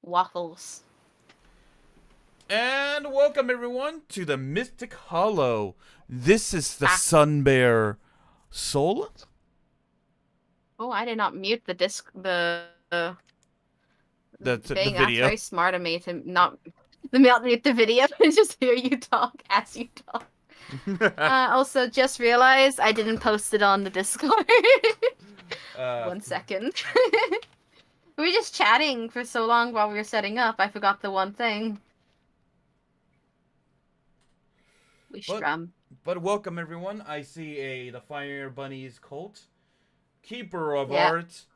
waffles. And welcome everyone to the Mystic Hollow. This is the Ah. Sun Bear Soul. Oh, I did not mute the disc the The thing. That's video. very smart of me to not mute the video and just hear you talk as you talk. Also, just realized I didn't post it on the Discord. 1 second. We were just chatting for so long while we were setting up. I forgot the one thing. We but strum. but welcome everyone. I see the Fire Bunny's cult, Keeper of Yeah, Art,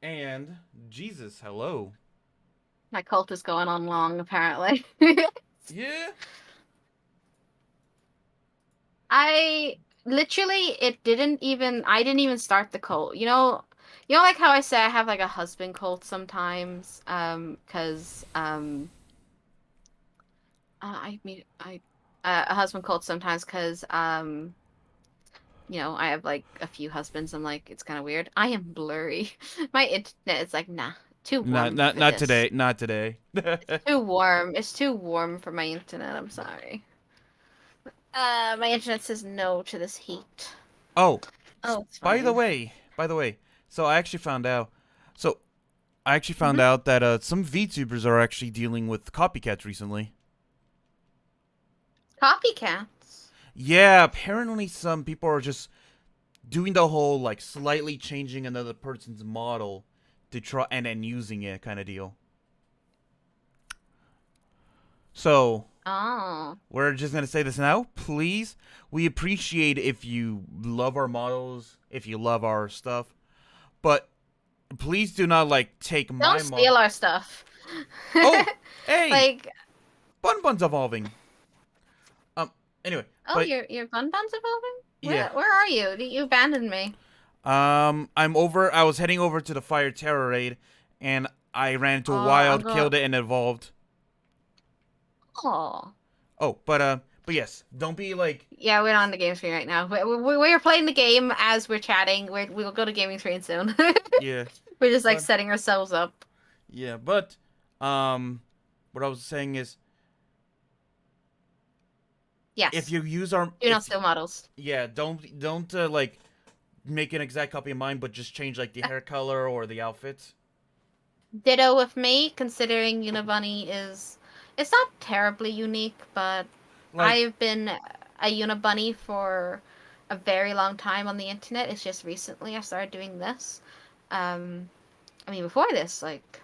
and Jesus. Hello. my cult is going on long apparently. Yeah. I literally I didn't even start the cult. Like how I say I have like a husband cult sometimes, 'cause I mean I a husband cult sometimes 'cause I have like a few husbands. I'm like it's kind of weird. I am blurry. My internet is like nah, too Not warm not for not this. today. Not today. Too warm. It's too warm for my internet. I'm sorry. My internet says no to this heat. Oh, Oh, it's by the fine. way, so I actually found out. So I actually found Mhm. out that some VTubers are actually dealing with copycats recently. Copycats. Yeah, apparently some people are just doing the whole like slightly changing another person's model to try and then using it kind of deal. So Oh. we're just gonna say this now. Please, we appreciate if you love our models, if you love our stuff, but please do not like take Don't my model. steal our stuff. Oh, hey, Like, Bun Bun's evolving. Um, anyway, oh, but your Bun Bun's evolving? yeah. Where are you? You abandoned me. I'm over. I was heading over to the Fire Terror raid, and I ran into Oh, a I'm wild, going. killed it, and evolved. Oh. Oh, but yes, don't be like, Yeah, we're on the game screen right now. We're playing the game as we're chatting. We'll go to gaming screen soon. yeah, We're just like but setting ourselves up. yeah, but um, what I was saying is, if Yes. you use our, Do not if steal models. yeah, don't like make an exact copy of mine, but just change like the hair color or the outfit. Ditto with me, considering Unibunny is. It's not terribly unique, but Like, I've been a Unibunny for a very long time on the internet. It's just recently I started doing this. Um, I mean, before this, like,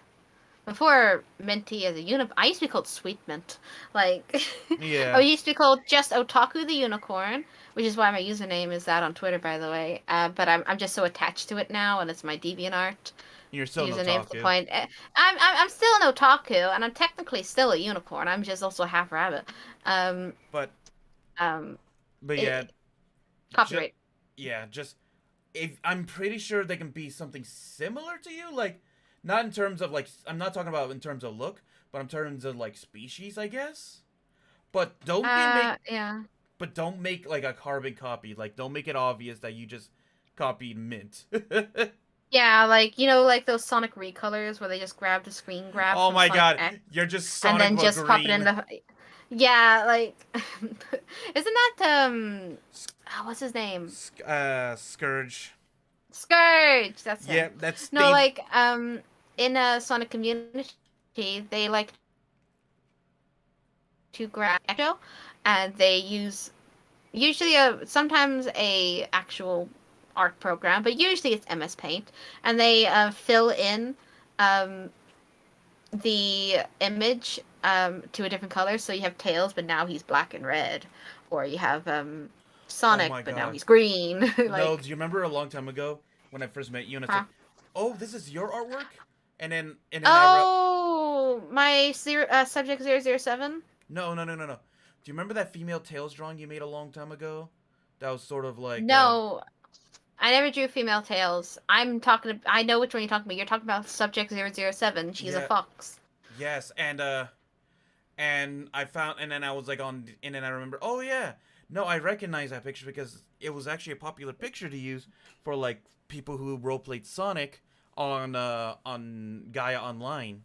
before Minty as a I used to be called Sweet Mint. Like, I yeah, used to be called just Otaku the Unicorn, which is why my username is that on Twitter, by the way. But I'm just so attached to it now, and it's my DeviantArt you're still no username to the Taku, point. I'm still an otaku, and I'm technically still a unicorn. I'm just also half rabbit. Um, but um, yeah, it, just copyright. yeah, just if I'm pretty sure they can be something similar to you, like not in terms of like I'm not talking about in terms of look, but in terms of like species, I guess. But Yeah. don't make like a carbon copy. Like don't make it obvious that you just copied Mint. Yeah, like like those Sonic recolors where they just grab the screen grab Oh from my Sonic god, X you're just and Sonic then but just pop it in green. the. Yeah, like isn't that what's his name? Scourge. Scourge. That's Yeah, him. that's No, they. like in a Sonic community, they like to grab Echo, and they use usually sometimes a actual art program, but usually it's MS Paint, and they fill in um, the image to a different color. So you have Tails, but now he's black and red, or you have Oh Sonic, my but now god. he's green. No, Like, do you remember a long time ago when I first met you and I said, huh? "Oh, this is your artwork," and then I wrote, Oh, my subject 007. no. Do you remember that female Tails drawing you made a long time ago? That was sort of like No, I never drew female tails. I know which one you're talking about. You're talking about Subject 007. She's a yeah, fox. yes, and I found and then I was like on and then I remember, oh yeah, no, I recognize that picture because it was actually a popular picture to use for like people who roleplayed Sonic on Gaia Online.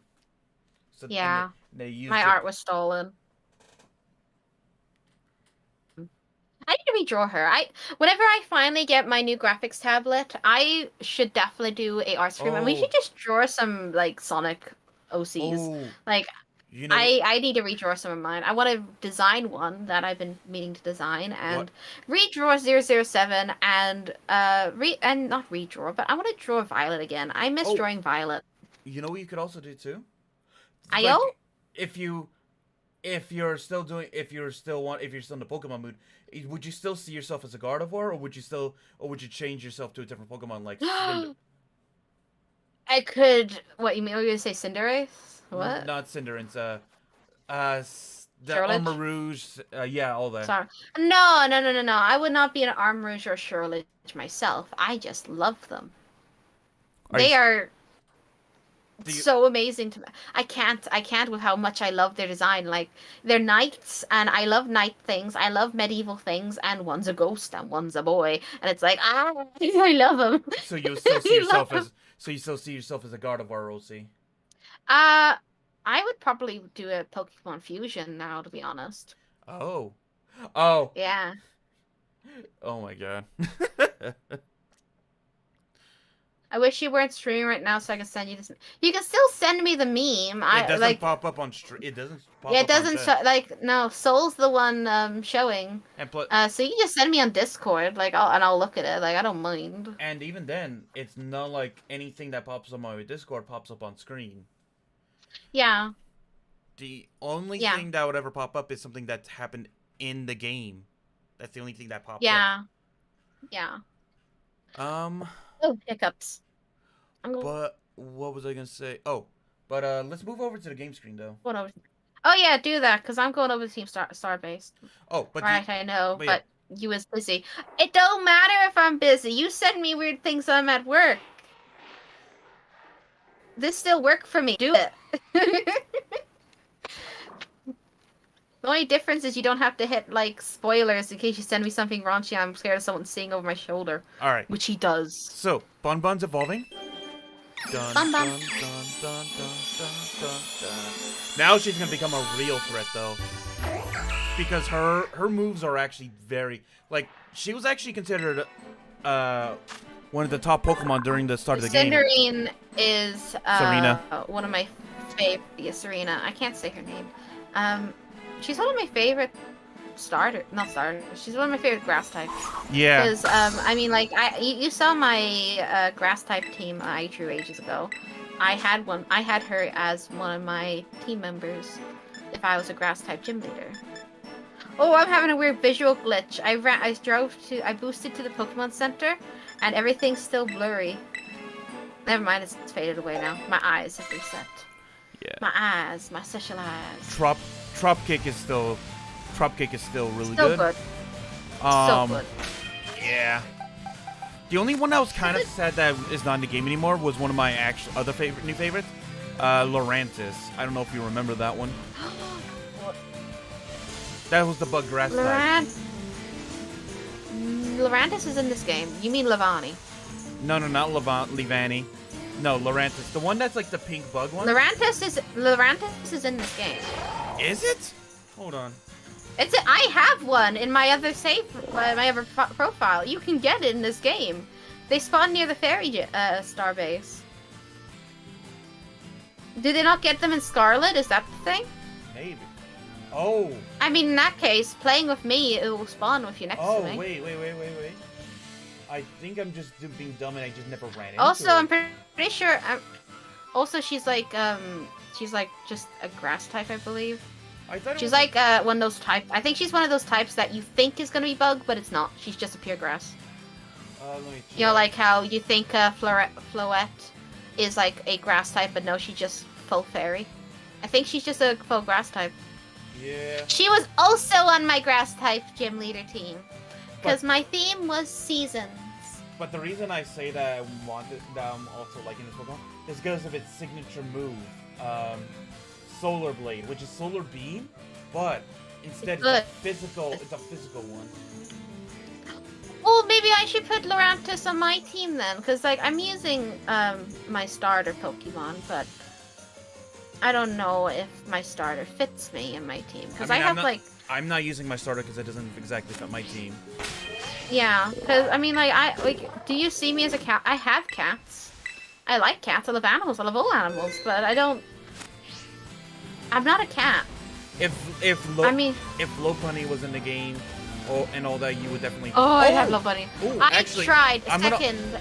So and Yeah, they my used it. art was stolen. I need to redraw her. Whenever I finally get my new graphics tablet, I should definitely do a art stream, and we should Oh, just draw some like Sonic OCs. oh, Like you know I need to redraw some of mine. I want to design one that I've been meaning to design what? and redraw 007 and not redraw, but I want to draw Violet again. I miss Oh, drawing Violet. you know what you could also do too? Ayo? Like, if you if you're still in the Pokemon mood, would you still see yourself as a Gardevoir, or would you change yourself to a different Pokemon like Cinder? I could. What you mean? Are you gonna say Cinderace? What? Not Cinderance, the Armor Shirlage? Rouge, yeah, all that. Sorry. No, no, no, no, no. I would not be an Arm Rouge or Shirlage myself. I just love them. Are you? They are Do you? so amazing to me. I can't with how much I love their design. Like they're knights, and I love knight things. I love medieval things, and one's a ghost and one's a boy, and it's like I love them. So you still see I love yourself them. as a Gardevoir, OC? Uh, I would probably do a Pokemon fusion now, to be honest. Oh, oh, Yeah. oh my God! I wish you weren't streaming right now so I could send you this. You can still send me the meme. It I doesn't like. pop up on It doesn't Yeah, pop it up on doesn't chat. show. Like no, Soul's the one showing. And plus, So you can just send me on Discord, like I'll look at it. Like I don't mind. and even then, it's not like anything that pops up on my Discord pops up on screen. Yeah, The only yeah, thing that would ever pop up is something that's happened in the game. That's the only thing that pops up. yeah, yeah. Um, Oh, hiccups. I'm going but what was I gonna say? Oh, but let's move over to the game screen though. over. Oh yeah, do that because I'm going over to Team Starbase. Oh, but Right, I know, but yeah, but you was busy. It don't matter if I'm busy. You send me weird things when I'm at work. This still work for me. Do it. The only difference is you don't have to hit like spoilers in case you send me something raunchy. I'm scared of someone seeing over my shoulder, all right. which he does. So Bonbon's evolving. Dun, Bum dun, bum. dun, dun, dun, dun, dun, dun. Now she's gonna become a real threat though, because her moves are actually very like she was actually considered one of the top Pokemon during the start of the game. Cinderace is Serena. one of my favorite. Yeah, Serena. I can't say her name. She's one of my favorite not starter. She's one of my favorite grass types. Yeah. Because I mean, like you saw my grass type team I drew ages ago. I had one. I had her as one of my team members. If I was a grass type gym leader. Oh, I'm having a weird visual glitch. I boosted to the Pokemon Center, and everything's still blurry. Never mind, it's faded away now. My eyes have reset. Yeah. My eyes, my special eyes. Trop Kick is still really Still good. good. So good. Yeah. The only one that was kind of sad that is not in the game anymore was one of my actual other new favorites, Lurantis. I don't know if you remember that one. That was the bug grass type. Lurantis is in this game. You mean Lavani? No, not Levani. No, Lurantis. The one that's like the pink bug one. Lurantis is in this game. Is it? Hold on. I have one in my other profile. You can get it in this game. They spawn near the fairy star base. Did they not get them in Scarlet? Is that the thing? Maybe. Oh. I mean, in that case, playing with me, it will spawn with you next to me. Oh, wait. I think I'm just being dumb and I just never ran into Also, it. I'm pretty sure. Also, she's like just a grass type, I believe. I thought it She's was like one of those types. I think she's one of those types that you think is gonna be bug, but it's not. She's just a pure grass. let me check. You know, like how you think Floette is like a grass type, but no, she's just full fairy. I think she's just a full grass type. Yeah. She was also on my grass type gym leader team, because my theme was seasons. But the reason I say that I'm also liking this Pokemon is because of its signature move, Solar Blade, which is Solar Beam, but instead it's a physical one. Well, maybe I should put Lurantis on my team then, because like I'm using my starter Pokemon, but I don't know if my starter fits me in my team because I mean, have like. I'm not using my starter because it doesn't exactly fit my team. Yeah, because I mean, do you see me as a cat? I have cats. I like cats. I love animals. I love all animals, but I don't. I'm not a cat. I mean, if Lopunny was in the game, and all that, you would definitely. Oh, I have Love Bunny. Ooh, I actually, tried.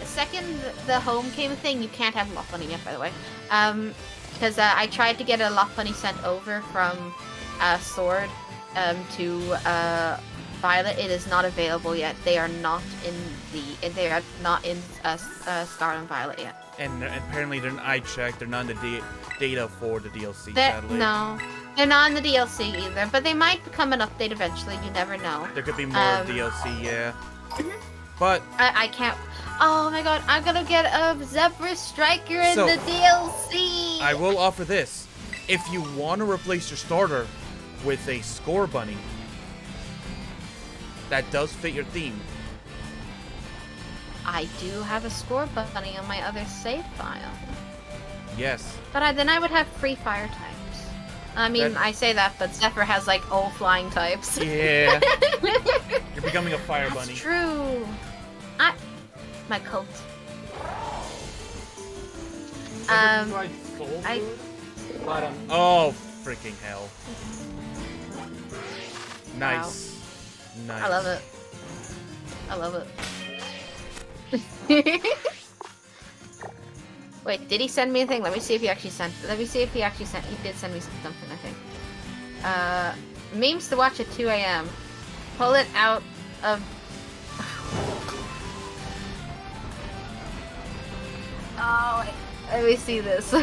Second, the home game thing. You can't have Love Bunny yet, by the way. Because I tried to get a Love Bunny sent over from Sword to Violet. It is not available yet. They are not in Scarlet and Violet yet. And apparently, I checked. They're not in the data for the DLC. Sadly. No. They're not in the DLC either, but they might become an update eventually. You never know. There could be more DLC, yeah. But I can't. Oh my god, I'm gonna get a Zebra Striker in the DLC. I will offer this: if you want to replace your starter with a Score Bunny, that does fit your theme. I do have a Score Bunny on my other save file. Yes. But then I would have free fire types. I mean, I say that, but Zephyr has like all flying types. Yeah. You're becoming a fire bunny. That's true. My coat. Oh, freaking hell. Nice. Wow. Nice. I love it. I love it. Wait, did he send me a thing? Let me see if he actually sent. Let me see if he actually sent. He did send me something, I think. Memes to watch at 2 a.m. Pull it out of. Oh, wait. Let me see this.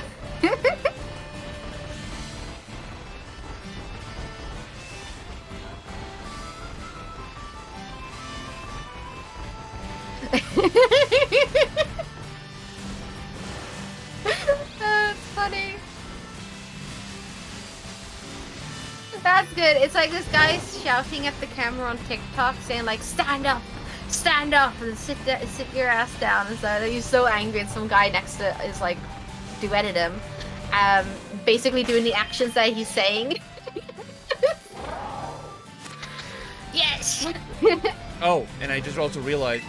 That's funny. That's good. It's like this guy's shouting at the camera on TikTok saying like, stand up, and sit your ass down. And so he's so angry and some guy next to is like duetted him. Basically doing the actions that he's saying. Yes! Oh, and I just also realized.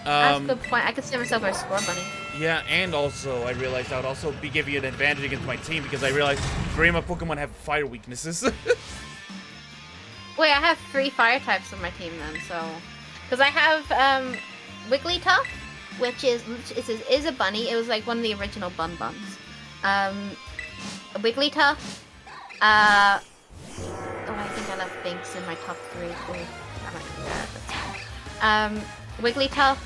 That's a good point. I could see myself as a Score Bunny. Yeah, and also I realized I would also be giving you an advantage against my team because I realized three of my Pokemon have fire weaknesses. Wait, I have 3 fire types on my team then, so... Because I have Wigglytuff, which is a bunny. It was like one of the original Bun Buns. Wigglytuff. Oh, I think I left Binks in my top 3. Ooh, I might do that. That's fine. Wigglytuff,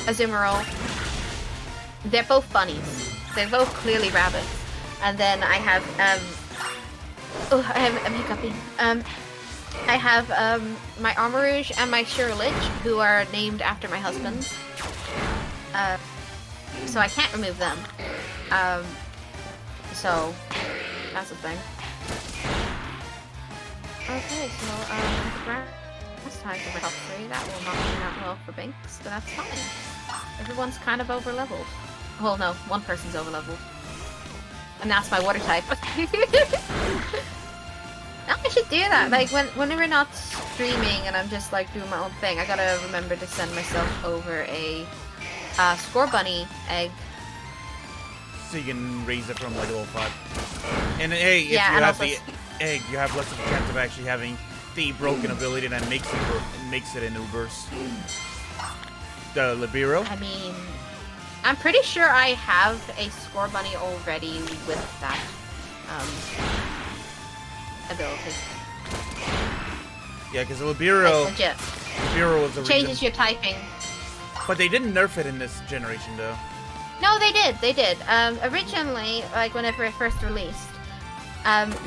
Azumarill. They're both bunnies. They're both clearly rabbits. And then I have, I'm hiccuping. I have, my Armarouge and my Shirlich, who are named after my husband. So I can't remove them. So, that's the thing. Okay, so, last time for my top 3, that will not turn out well for Binks, but that's fine. Everyone's kind of over-leveled. Well, no, one person's over-leveled. And that's my water type. Now I should do that. Like, when we're not streaming and I'm just, like, doing my own thing, I gotta remember to send myself over a Score Bunny egg. So you can raise it from, like, level 5. And, hey, if yeah, you have the egg, you have less of a chance of actually having the broken ability that makes it an Ubers. The Libero? I mean, I'm pretty sure I have a Score Bunny already with that ability. Yeah, because the Libero... Like, legit. Libero was a Changes reason. your typing. But they didn't nerf it in this generation, though. No, they did. They did. Originally, like, whenever it first released,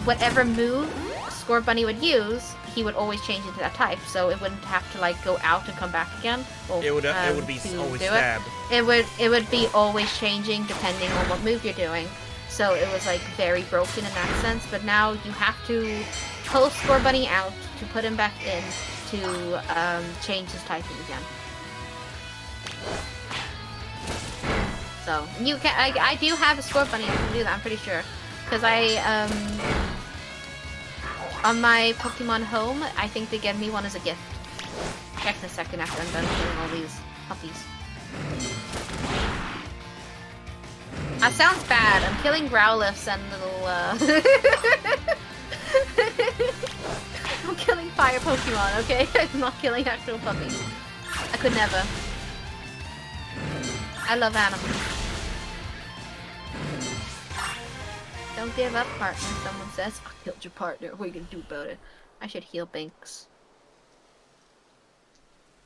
whatever move Score Bunny would use, he would always change into that type, so it wouldn't have to like go out and come back again. Well, it would be always stab. It would be always changing depending on what move you're doing. So it was like very broken in that sense. But now you have to pull Score Bunny out to put him back in to change his typing again. So you can. I do have a score bunny to do that. I'm pretty sure, because on my Pokemon Home, I think they gave me one as a gift. Check in a second after I'm done killing all these puppies. That sounds bad. I'm killing Growlithes and little, I'm killing fire Pokemon, okay? I'm not killing actual puppies. I could never. I love animals. Don't give up, partner, someone says. I killed your partner. What are you gonna do about it? I should heal Binks.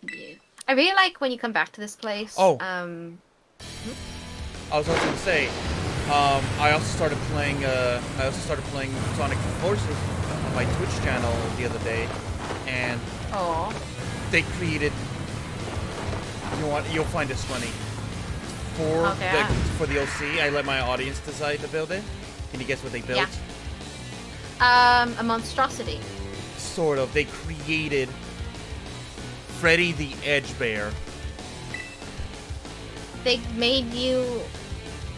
Yeah. I really like when you come back to this place. Oh. I was also gonna say, I also started playing Sonic Forces on my Twitch channel the other day, and they created. You know what? You'll find this funny. For the OC, I let my audience decide to build it. Can you guess what they built? Yeah. A monstrosity. Sort of. They created Freddy the Edge Bear. They made you.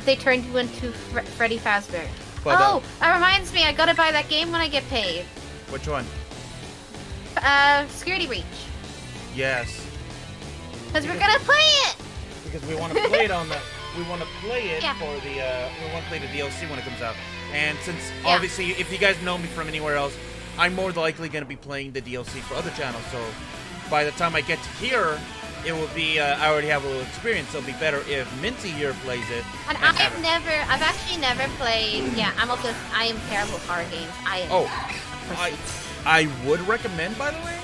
They turned you into Freddy Fazbear. But, that reminds me. I gotta buy that game when I get paid. Which one? Security Reach. Yes. Because we're gonna play it. Because we want to play it on the. We want to play it for the. We want to play the DLC when it comes out. And since obviously, if you guys know me from anywhere else, I'm more than likely gonna be playing the DLC for other channels. So by the time I get to here, it will be. I already have a little experience. So it'll be better if Minty here plays it. And I've actually never played. Yeah, I am terrible at horror games. I would recommend, by the way,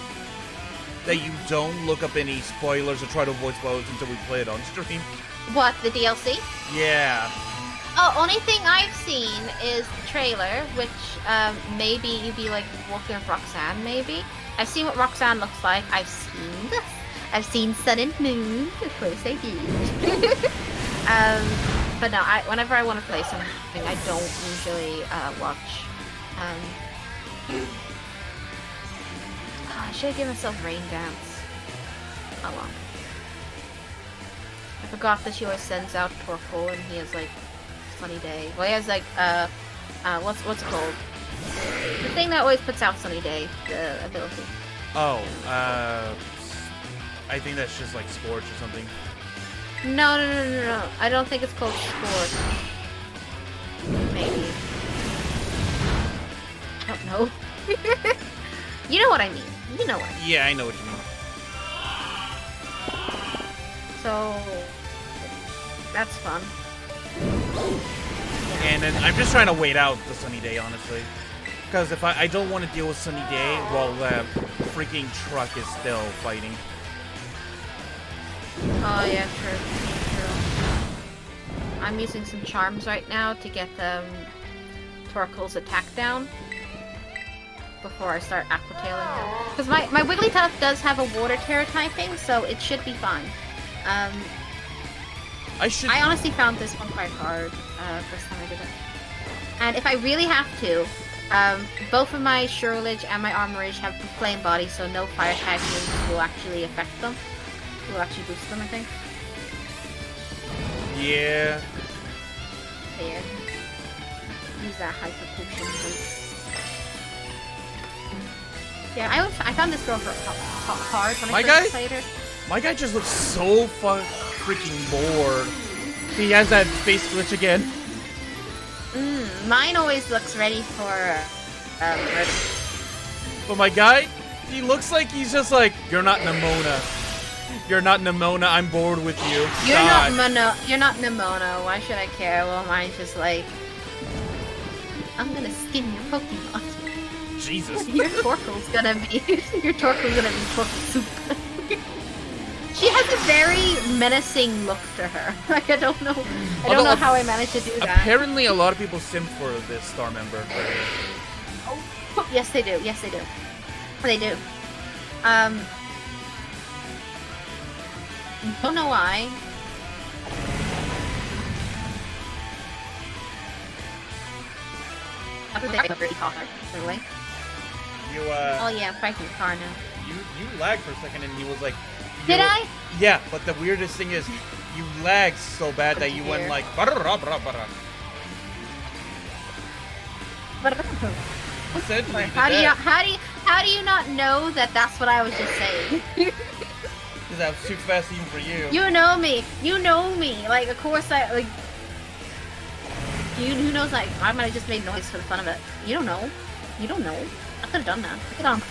that you don't look up any spoilers or try to avoid spoilers until we play it on stream. What, the DLC? Yeah. Oh, only thing I've seen is the trailer, which maybe you'd be like walking with Roxanne, maybe. I've seen what Roxanne looks like. I've seen this. I've seen Sun and Moon. Of course I do. But no, whenever I want to play something, I don't usually watch. I should have given myself Rain Dance. Oh well. I forgot that she always sends out Torkoal and he has like Sunny Day. Well, he has like what's it called? The thing that always puts out Sunny Day, the ability. Oh, I think that's just like Scorch or something. No. I don't think it's called Scorch. Maybe. I don't know. You know what I mean. You know what I mean. Yeah, I know what you mean. So that's fun. Yeah. And then I'm just trying to wait out the Sunny Day, honestly. Because if I don't want to deal with Sunny Day while the freaking truck is still fighting. Oh yeah, true. I'm using some charms right now to get Torkoal's attack down before I start aquatailing him. Because my Wigglytuff does have a water terror typing, so it should be fine. I honestly found this one quite hard first time I did it. And if I really have to, both of my Shurlage and my Armorage have flame body, so no fire tag moves will actually affect them. It will actually boost them, I think. Yeah. There. Use that hyper potion boost. Yeah, I found this girl hard when I first played her. My guy just looks so freaking bored. He has that face glitch again. Mine always looks ready for murder. But my guy, he looks like he's just like, you're not Nimona. You're not Nimona, I'm bored with you. You're not Nimona, why should I care? Well, mine's just like, I'm gonna skin your Pokemon. Jesus. Your Torkoal's gonna be Torkoal soup. She has a very menacing look to her. Like, I don't know how I managed to do that. Apparently a lot of people simp for this star member. Oh, yes they do. Yes they do. They do. Don't know why. I think I'm pretty car, by the way. Oh yeah, I'm fighting the car now. You lagged for a second and he was like... Did I? Yeah, but the weirdest thing is, You lagged so bad that you went like. You said How do you not know that that's what I was just saying? Because that was too fast even for you. You know me. You know me. Like, of course I like. Who knows? Like, I might have just made noise for the fun of it. You don't know. You don't know. I could have done that. Get on.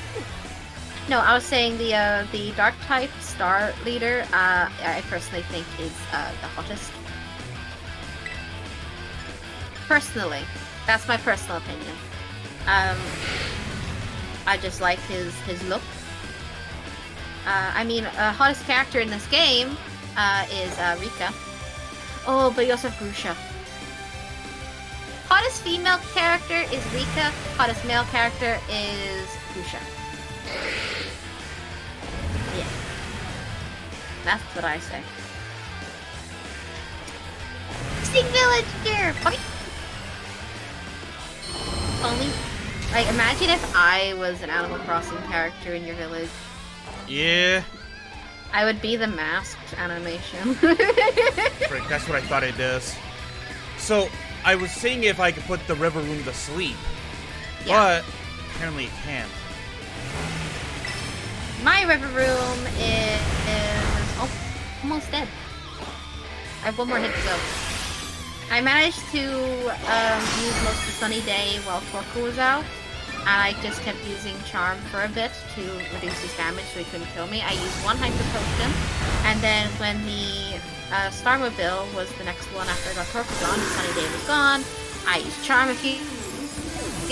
No, I was saying the dark type star leader. I personally think is the hottest. Personally, that's my personal opinion. I just like his look. I mean, hottest character in this game is Rika. Oh, but you also have Grusha. Hottest female character is Rika. Hottest male character is Grusha. Yeah. That's what I say. Mystic Villager! Only, like, imagine if I was an Animal Crossing character in your village. Yeah. I would be the masked animation. Frick, that's what I thought it does. So, I was seeing if I could put the river room to sleep. Yeah. But, apparently it can't. My river room is almost dead. I have one more hit to go. I managed to use most of Sunny Day while Torko was out, and I just kept using Charm for a bit to reduce his damage so he couldn't kill me. I used one Hyper Potion, and then when the Starmobile was the next one after I got Torko gone and Sunny Day was gone, I used Charm a few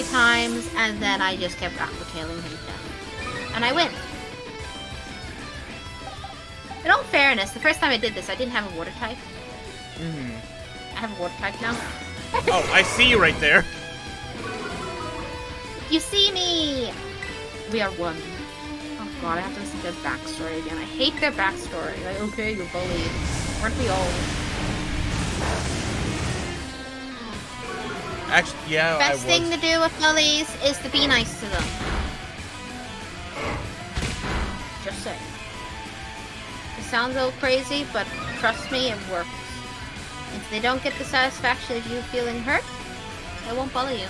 times, and then I just kept aquatailing him to death. And I win. In all fairness, the first time I did this, I didn't have a water type. Mm-hmm. I have a water type now. Oh, I see you right there. You see me! We are one. Oh god, I have to listen to their backstory again. I hate their backstory. Like, okay, you're bullied. Weren't we all? Actually, yeah, Best thing to do with bullies is to be nice to them. Just saying. It sounds a little crazy, but trust me, it works. If they don't get the satisfaction of you feeling hurt, they won't bully you.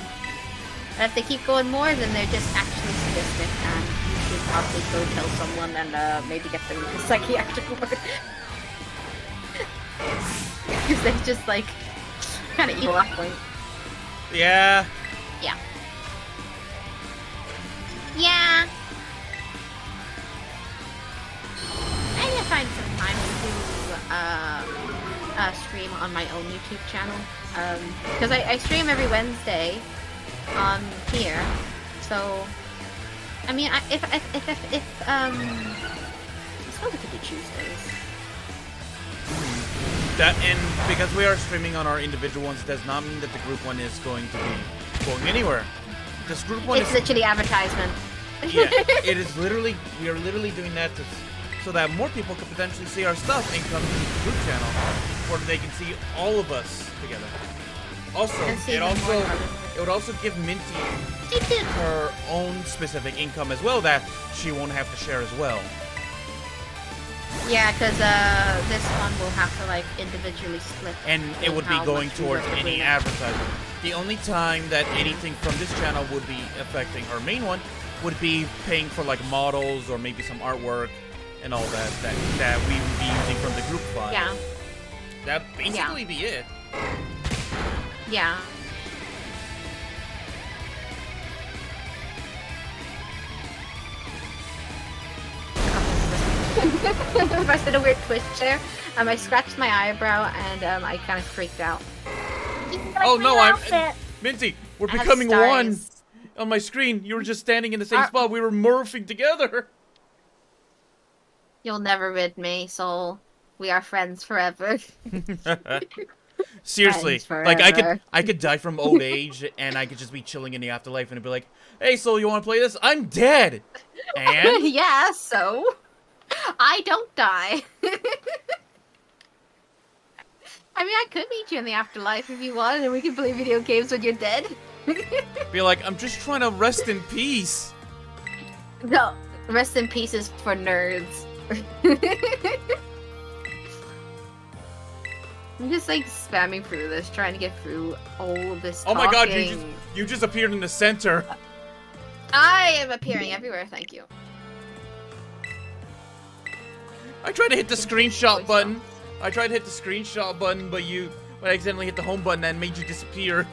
And if they keep going more, then they're just actually sadistic, and you should probably go tell someone and maybe get them a psychiatric ward. Because they just like kind of evil at point. Yeah. Yeah. Yeah. I need to find some time to stream on my own YouTube channel. Because I stream every Wednesday on here. So, I mean, I suppose I could do Tuesdays. That, and because we are streaming on our individual ones, does not mean that the group one is going to be going anywhere. This group one is literally advertisement. Yeah, it is literally, we are literally doing that so that more people could potentially see our stuff and come to the group channel, where they can see all of us together. Also, it would also give Minty her own specific income as well that she won't have to share as well. Yeah, because this one will have to like individually split. And it would be going towards any advertising. The only time that anything from this channel would be affecting our main one would be paying for like models or maybe some artwork and all that we would be using from the group fund. Yeah. That'd basically be it. Yeah. I did a weird twitch there. I scratched my eyebrow and I kind of freaked out. Oh no, Minty, we're becoming one on my screen. You were just standing in the same spot. We were morphing together. You'll never rid me, Soul. We are friends forever. Seriously, like I could die from old age and I could just be chilling in the afterlife and it'd be like, "Hey, Soul, you want to play this? I'm dead." And yeah, so I don't die. I mean, I could meet you in the afterlife if you want, and we can play video games when you're dead. Be like, I'm just trying to rest in peace. No, rest in peace is for nerds. I'm just like spamming through this, trying to get through all of this Oh talking. my god, you just appeared in the center. I am appearing everywhere, thank you. I tried to hit the screenshot button. I tried to hit the screenshot button, but I accidentally hit the home button and made you disappear.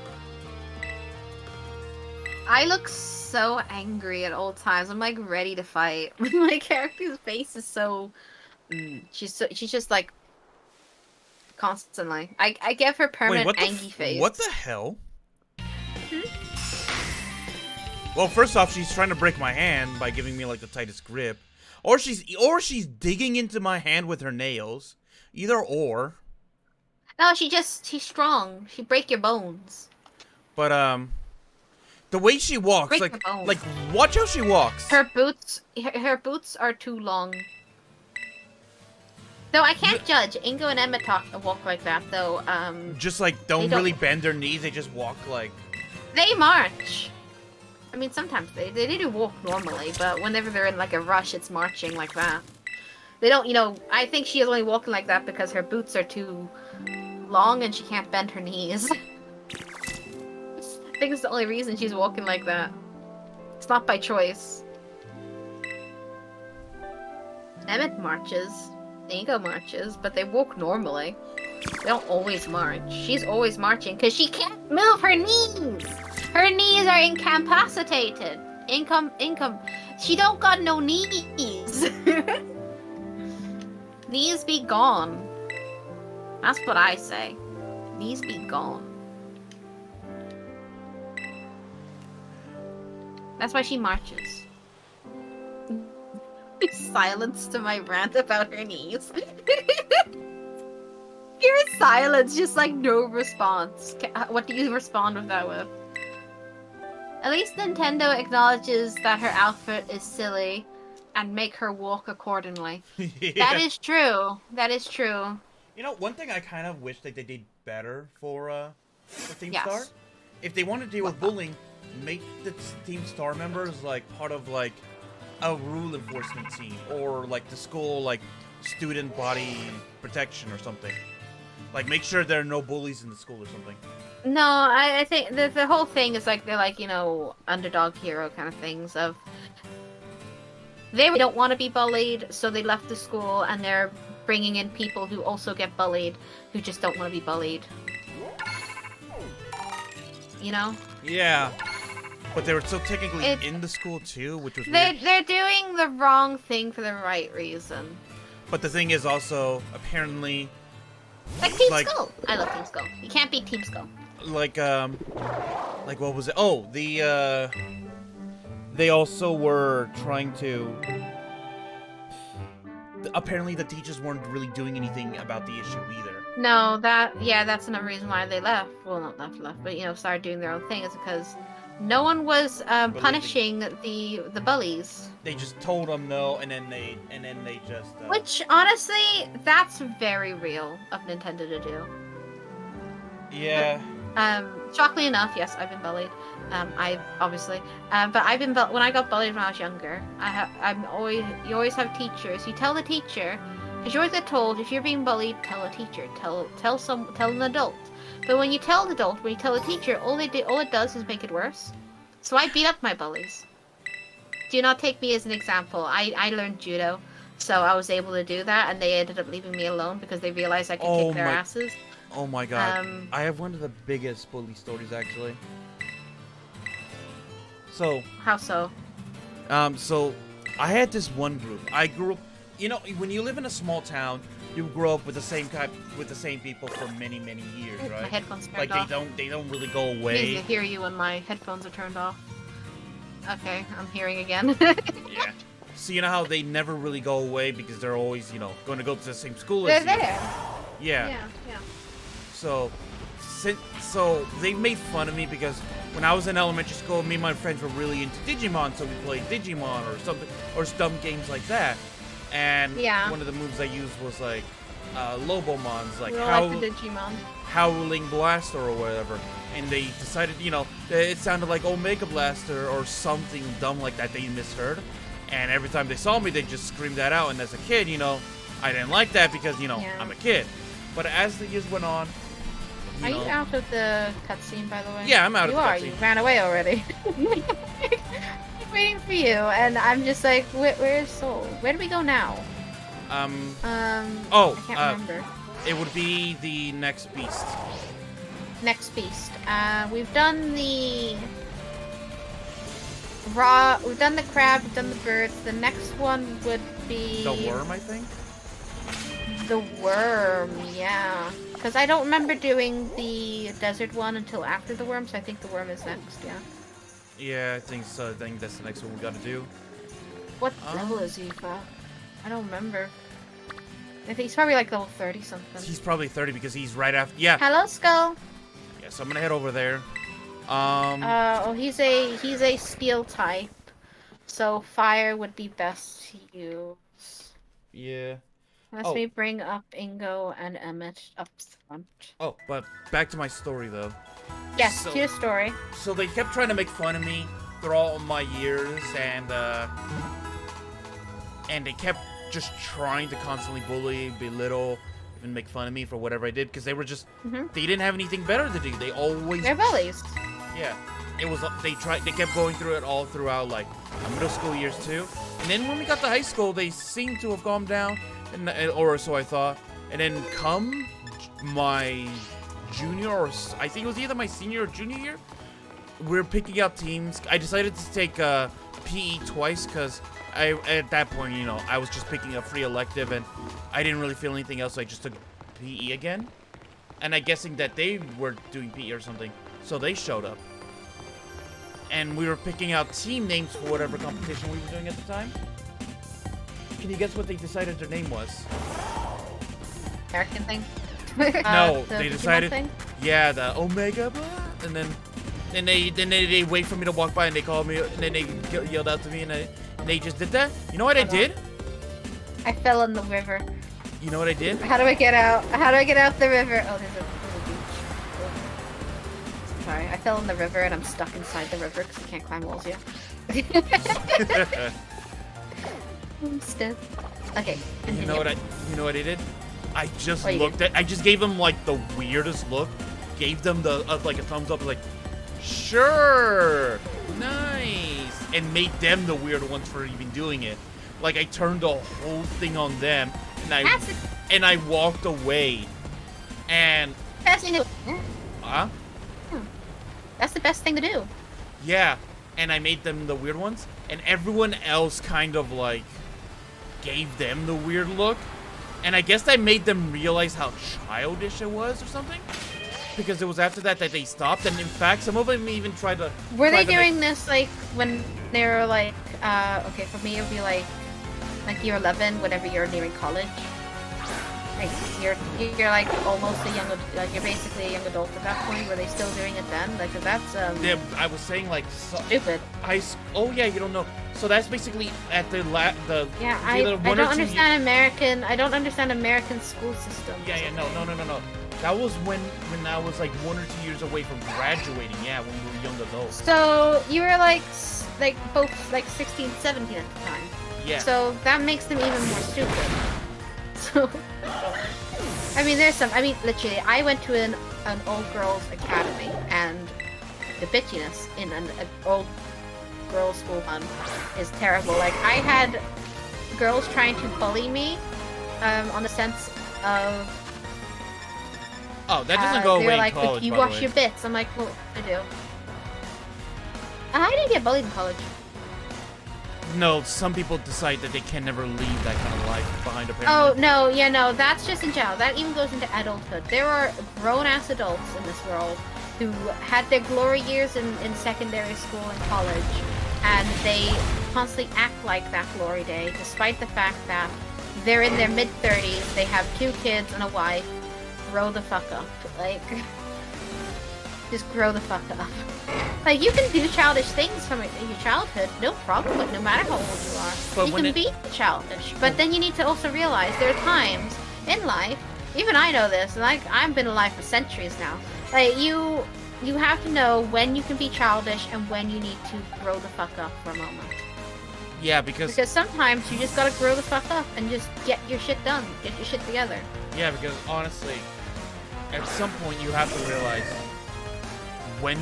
I look so angry at all times. I'm like ready to fight. My character's face is so. She's just like constantly. I give her permanent angry face. What the hell? Well, first off, she's trying to break my hand by giving me like the tightest grip, or she's digging into my hand with her nails. Either or. No, she's strong. She break your bones. But the way she walks, like watch how she walks. Her boots are too long. Though I can't judge. Ingo and Emma walk like that though. Just like don't really bend their knees. They just walk like. They march. I mean, sometimes they do walk normally, but whenever they're in like a rush, it's marching like that. They don't, I think she is only walking like that because her boots are too long and she can't bend her knees. I think it's the only reason she's walking like that. It's not by choice. Emmett marches. Ingo marches, but they walk normally. They don't always march. She's always marching because she can't move her knees. Her knees are incapacitated. She don't got no knees. Knees be gone. That's what I say. Knees be gone. That's why she marches. Silence to my rant about her knees. Pure silence, just like no response. What do you respond with that with? At least Nintendo acknowledges that her outfit is silly and make her walk accordingly. Yeah. That is true. That is true. You know, one thing I kind of wish that they did better for Team Star, if they want to deal with bullying, make the Team Star members like part of like a rule enforcement team or like the school like student body protection or something. Like make sure there are no bullies in the school or something. No, I think the whole thing is like they're like, underdog hero kind of things of they don't want to be bullied, so they left the school and they're bringing in people who also get bullied who just don't want to be bullied. Yeah. But they were still technically in the school too, which was weird. Weird. They're doing the wrong thing for the right reason. But the thing is also, apparently... Like Team Skull! I love Team Skull. You can't beat Team Skull. Like what was it? Oh, they also were trying to... Apparently the teachers weren't really doing anything about the issue either. No, that's another reason why they left. Well, not left, but, started doing their own thing is because... No one was punishing the bullies. They just told them no, and then they just. Which honestly, that's very real of Nintendo to do. Yeah. Shockingly enough, yes, I've been bullied. But I've been when I got bullied when I was younger. You always have teachers. You tell the teacher, because you always get told if you're being bullied, tell a teacher, tell an adult. But when you tell an adult, when you tell a teacher, all it does is make it worse. So I beat up my bullies. Do not take me as an example. I learned judo, so I was able to do that, and they ended up leaving me alone because they realized I could kick their asses. Oh my god. I have one of the biggest bully stories, actually. So... How so? So, I had this one group. I grew up... when you live in a small town, you grow up with the same people for many years, right? My headphones turned off. Like they don't really go away. Easy to hear you when my headphones are turned off. Okay, I'm hearing again. Yeah. So you know how they never really go away because they're always, going to go to the same school as you. They're there. Yeah. Yeah. So they made fun of me because when I was in elementary school, me and my friends were really into Digimon, so we played Digimon or something, or dumb games like that. And one of the moves I used was like Lobomons, like Howling Blaster or whatever. And they decided, it sounded like Omega Blaster or something dumb like that they misheard. And every time they saw me, they just screamed that out. And as a kid, I didn't like that because, I'm a kid. But as the years went on, Are you out of the cutscene, by the way? Yeah, I'm out of the cutscene. You ran away already. I'm waiting for you, and I'm just like, where's Soul? Where do we go now? I can't remember. It would be the next beast. Next beast. We've done the raw. We've done the crab. We've done the birds. The next one would be The worm, I think. The worm, yeah. Because I don't remember doing the desert one until after the worm, so I think the worm is next. Yeah. Yeah, I think so. I think that's the next one we gotta do. What level is he, Bob? I don't remember. I think he's probably like level 30 something. He's probably 30 because he's right after. Yeah. Hello, Skull. Yeah, so I'm gonna head over there. He's a steel type, so fire would be best to use. Yeah. Let me bring up Ingo and Emmett up front. Oh, but back to my story though. Yes, to your story. So they kept trying to make fun of me throughout my years, and they kept just trying to constantly bully, belittle, even make fun of me for whatever I did, because they were just they didn't have anything better to do. They always They're bullies. Yeah, it was. They kept going through it all throughout like middle school years too, and then when we got to high school, they seemed to have calmed down, or so I thought. And then come my junior, or I think it was either my senior or junior year, we were picking out teams. I decided to take PE twice because at that point, you know, I was just picking a free elective and I didn't really feel anything else, so I just took PE again. And I'm guessing that they were doing PE or something, so they showed up. And we were picking out team names for whatever competition we were doing at the time. Can you guess what they decided their name was? American thing? No, they decided. Thing? Yeah, the Omega, blah, and then they wait for me to walk by and they called me and then they yelled out to me and they just did that. You know what I did? I fell in the river. You know what I did? How do I get out? How do I get out the river? Oh, there's a beach. Oh. Sorry, I fell in the river and I'm stuck inside the river because I can't climb walls yet. I'm stiff. Okay. You know what I did? I just I just gave them like the weirdest look. Gave them the like a thumbs up, like, sure, nice, and made them the weird ones for even doing it. Like I turned the whole thing on them, and I walked away. And best thing to That's the best thing to do. Yeah, and I made them the weird ones, and everyone else kind of like gave them the weird look. And I guess I made them realize how childish it was or something. Because it was after that they stopped. And in fact, some of them even tried to... Were they doing this, like, when they were, like, okay, for me it would be, like year 11, whenever you're nearing college. Like, you're like, almost a young... Like, you're basically a young adult at that point. Were they still doing it then? Like, 'cause that's, Yeah, I was saying, like... stupid. Oh, yeah, you don't know. So that's basically at the yeah, I don't understand I don't understand American school system. Yeah, no. That was when I was like 1 or 2 years away from graduating. Yeah, when we were young adults. So you were like both like 16, 17 at the time. Yeah. So that makes them even more stupid. So I mean, literally, I went to an old girls academy, and the bitchiness in an old girls school fun is terrible. Like, I had girls trying to bully me on the sense of... Oh, that doesn't go away like, in college, if you wash your bits. I'm like, well, I do. I didn't get bullied in college. No, some people decide that they can never leave that kind of life behind a parent. Oh, no, yeah, no, that's just in general. That even goes into adulthood. There are grown-ass adults in this world who had their glory years in secondary school and college, and they constantly act like that glory day, despite the fact that they're in their mid-30s, they have 2 kids and a wife. Grow the fuck up. Like, just grow the fuck up. Like, you can do childish things from your childhood, no problem, no matter how old you are. But you can be childish, but then you need to also realize there are times in life, even I know this, and I've been alive for centuries now, like, you have to know when you can be childish and when you need to grow the fuck up for a moment. Yeah, because sometimes you just gotta grow the fuck up and just get your shit done, get your shit together. Yeah, because honestly, at some point you have to realize when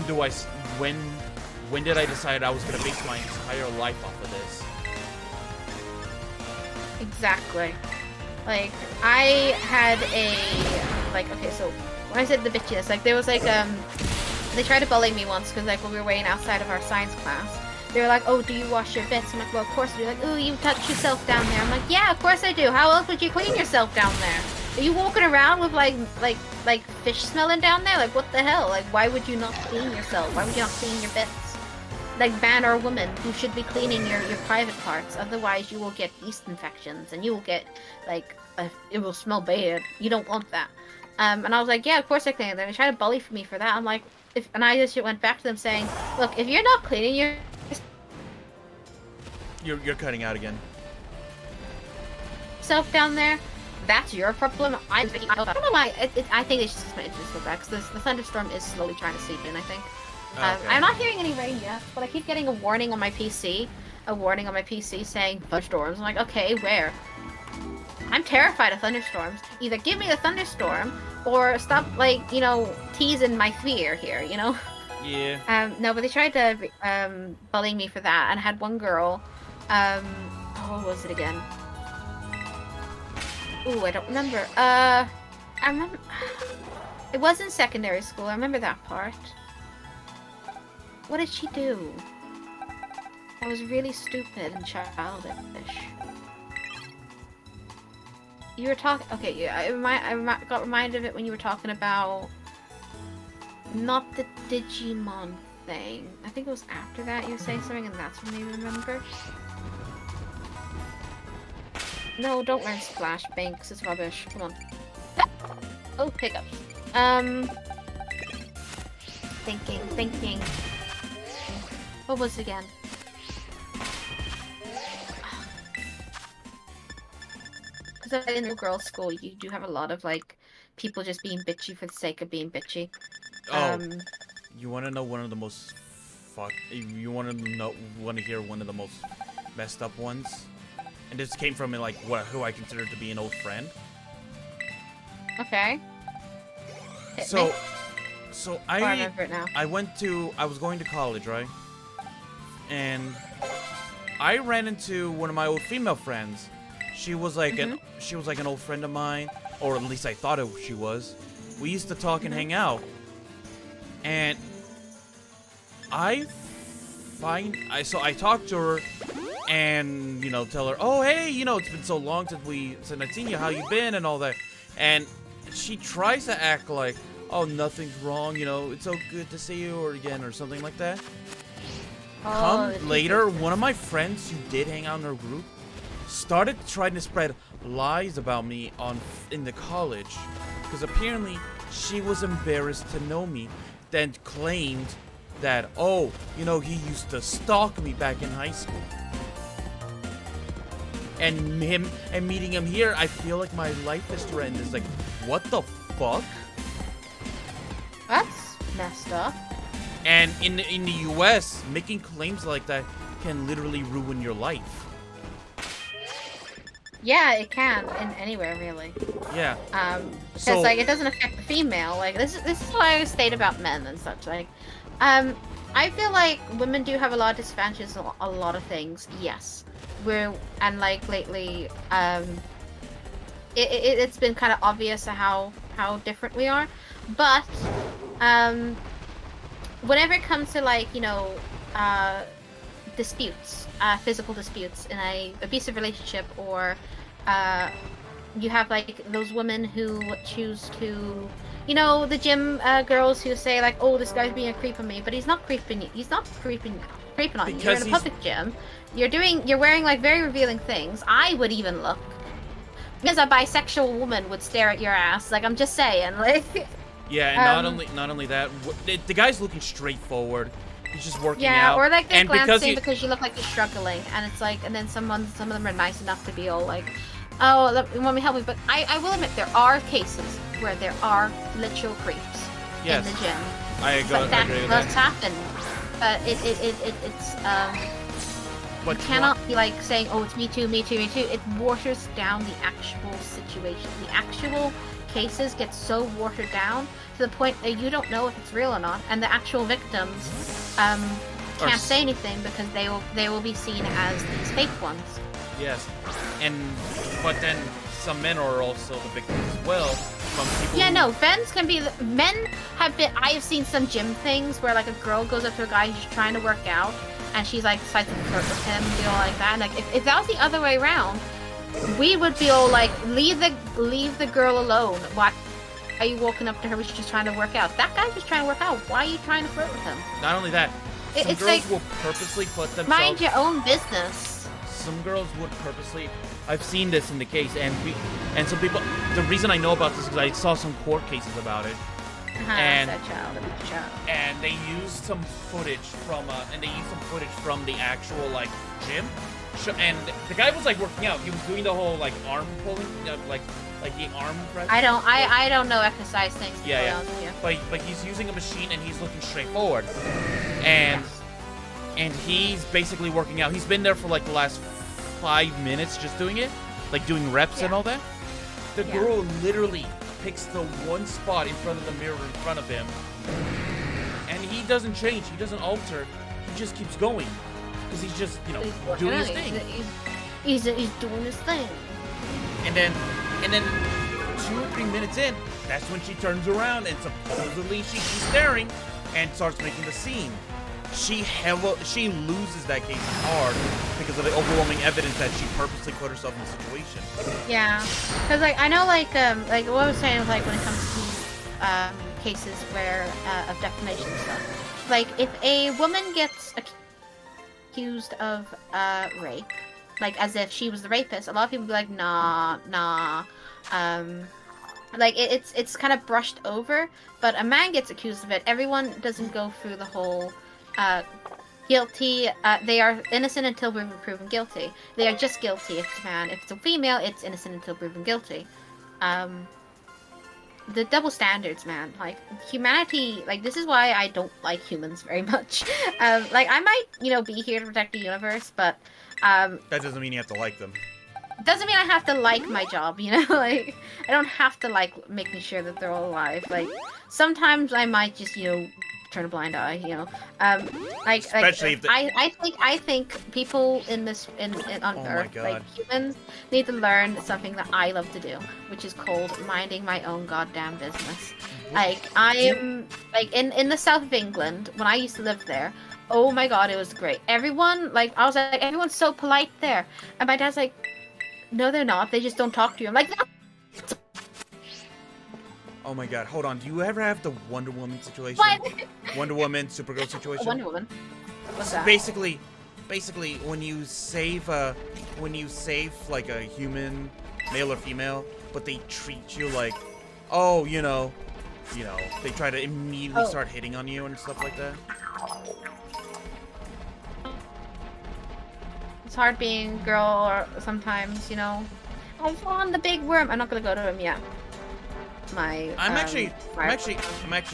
did I decide I was gonna base my entire life off of this? Exactly. Like, I had okay, so when I said the bitchiness, like, there was, like, they tried to bully me once, because, like, when we were waiting outside of our science class, they were like, oh, do you wash your bits? I'm like, well, of course I do. Like, oh, you touch yourself down there. I'm like, yeah, of course I do. How else would you clean yourself down there? Are you walking around with, like fish smelling down there? Like, what the hell? Like, why would you not clean yourself? Why would you not clean your bits? Like, man or woman who should be cleaning your private parts. Otherwise, you will get yeast infections, and you will get, like, it will smell bad. You don't want that. And I was like, yeah, of course I clean them. They tried to bully me for that. I'm like, and I just went back to them saying, look, if you're not cleaning You're cutting out again. yourself down there, that's your problem. I don't know why. I think it's just my interest go back, because the thunderstorm is slowly trying to seep in, I think. Okay. I'm not hearing any rain yet, but I keep getting a warning on my PC. A warning on my PC saying thunderstorms. I'm like, okay, where? I'm terrified of thunderstorms. Either give me the thunderstorm, or stop, like, you know, teasing my fear here, you know? Yeah. No, but they tried to, bully me for that, and I had one girl, what was it again? Ooh, I don't remember. I remember, it was in secondary school, I remember that part. What did she do? That was really stupid and childish. You were talking. Okay, yeah, I got reminded of it when you were talking about not the Digimon thing. I think it was after that you were saying something, and that's when I remember. No, don't learn Splash Banks. It's rubbish. Come on. Oh, pickups. Thinking. What was it again? Because in a girls' school, you do have a lot of, like, people just being bitchy for the sake of being bitchy. Oh, you want to know one of the most you want to hear one of the most messed up ones? And this came from, like, who I consider to be an old friend. Okay. So I remember it now. I was going to college, right? And I ran into one of my old female friends. She was like an old friend of mine, or at least I thought she was. We used to talk and hang out. And I talked to her and, you know, tell her, "Oh, hey, you know, it's been so long since I've seen you. How you been?" and all that. And she tries to act like, "Oh, nothing's wrong, you know, it's so good to see you," or something like that. Come later, one of my friends who did hang out in our group started trying to spread lies about me in the college, because apparently she was embarrassed to know me, then claimed that, oh, you know, he used to stalk me back in high school. And meeting him here, I feel like my life is threatened. It's like, what the fuck? That's messed up. And in the US, making claims like that can literally ruin your life. Yeah, it can anywhere really. Yeah. Because like it doesn't affect the female. Like this is what I always state about men and such. Like, I feel like women do have a lot of disadvantages in a lot of things. Yes, like lately, it's been kind of obvious how different we are, but whenever it comes to, like, you know, disputes, physical disputes in a abusive relationship, or you have like those women who choose to, you know, the gym girls who say like, oh, this guy's being a creep on me, but he's not creeping on you. You're in a public gym. You're wearing like very revealing things. I would even look, because a bisexual woman would stare at your ass. Like, I'm just saying, like. Yeah, and not only that, the guy's looking straight forward. He's just working out. Yeah, or like they're glancing because you look like you're struggling, and it's like, and then some of them are nice enough to be all like, oh, you want me to help me? But I will admit, there are cases where there are literal creeps in the gym. I agree with that. That does happen, but But you cannot be like saying, "Oh, it's me too, me too, me too." It waters down the actual situation. The actual cases get so watered down to the point that you don't know if it's real or not, and the actual victims can't say anything because they will be seen as these fake ones. Yes, but then some men are also the victims as well. From people. Yeah, no, men have been. I have seen some gym things where like a girl goes up to a guy who's trying to work out, and she's like decides to flirt with him, you know, like that. And like if that was the other way around, we would be all like, leave the girl alone. Why are you walking up to her when she's just trying to work out? That guy's just trying to work out. Why are you trying to flirt with him? Not only that, some it's girls like, will purposely put themselves. Mind your own business. Some girls would purposely. I've seen this in the case, and some people. The reason I know about this is because I saw some court cases about it. And they used some footage from the actual like gym, and the guy was like working out. He was doing the whole like arm pulling, like the arm press. I don't know exercise things. Yeah. But he's using a machine and he's looking straight forward, and he's basically working out. He's been there for like the last 5 minutes just doing it, like doing reps and all that. The girl literally picks the one spot in front of the mirror in front of him, and he doesn't change, he doesn't alter, he just keeps going because he's just, you know, doing his thing. He's doing his thing. And then 2 or 3 minutes in, that's when she turns around and supposedly she's staring and starts making the scene. She loses that case hard because of the overwhelming evidence that she purposely put herself in the situation. Yeah, because like I know like what I was saying was like when it comes to cases where of defamation and stuff, like if a woman gets accused of rape, like as if she was the rapist, a lot of people be like nah, like it's kind of brushed over. But a man gets accused of it, everyone doesn't go through the whole guilty, they are innocent until proven guilty. They are just guilty if it's a man. If it's a female, it's innocent until proven guilty. The double standards, man. Like, humanity, like, this is why I don't like humans very much. Like, I might, you know, be here to protect the universe, but, that doesn't mean you have to like them. Doesn't mean I have to like my job, you know? Like, I don't have to, like, making sure that they're all alive. Like, sometimes I might just, you know, turn a blind eye, you know. Especially if I think people in on Earth, like humans, need to learn something that I love to do, which is called minding my own goddamn business. Like I am like in the south of England when I used to live there. Oh my god, it was great. Everyone I was like, everyone's so polite there, and my dad's like, no, they're not. They just don't talk to you. I'm like, no. Oh my god, hold on. Do you ever have the Wonder Woman situation? What? Wonder Woman, Supergirl situation? Wonder Woman. What's that? Basically, when you save like a human, male or female, but they treat you like, oh, you know, they try to immediately start hitting on you and stuff like that. It's hard being a girl, or sometimes, you know. I found the big worm. I'm not gonna go to him yet. I'm actually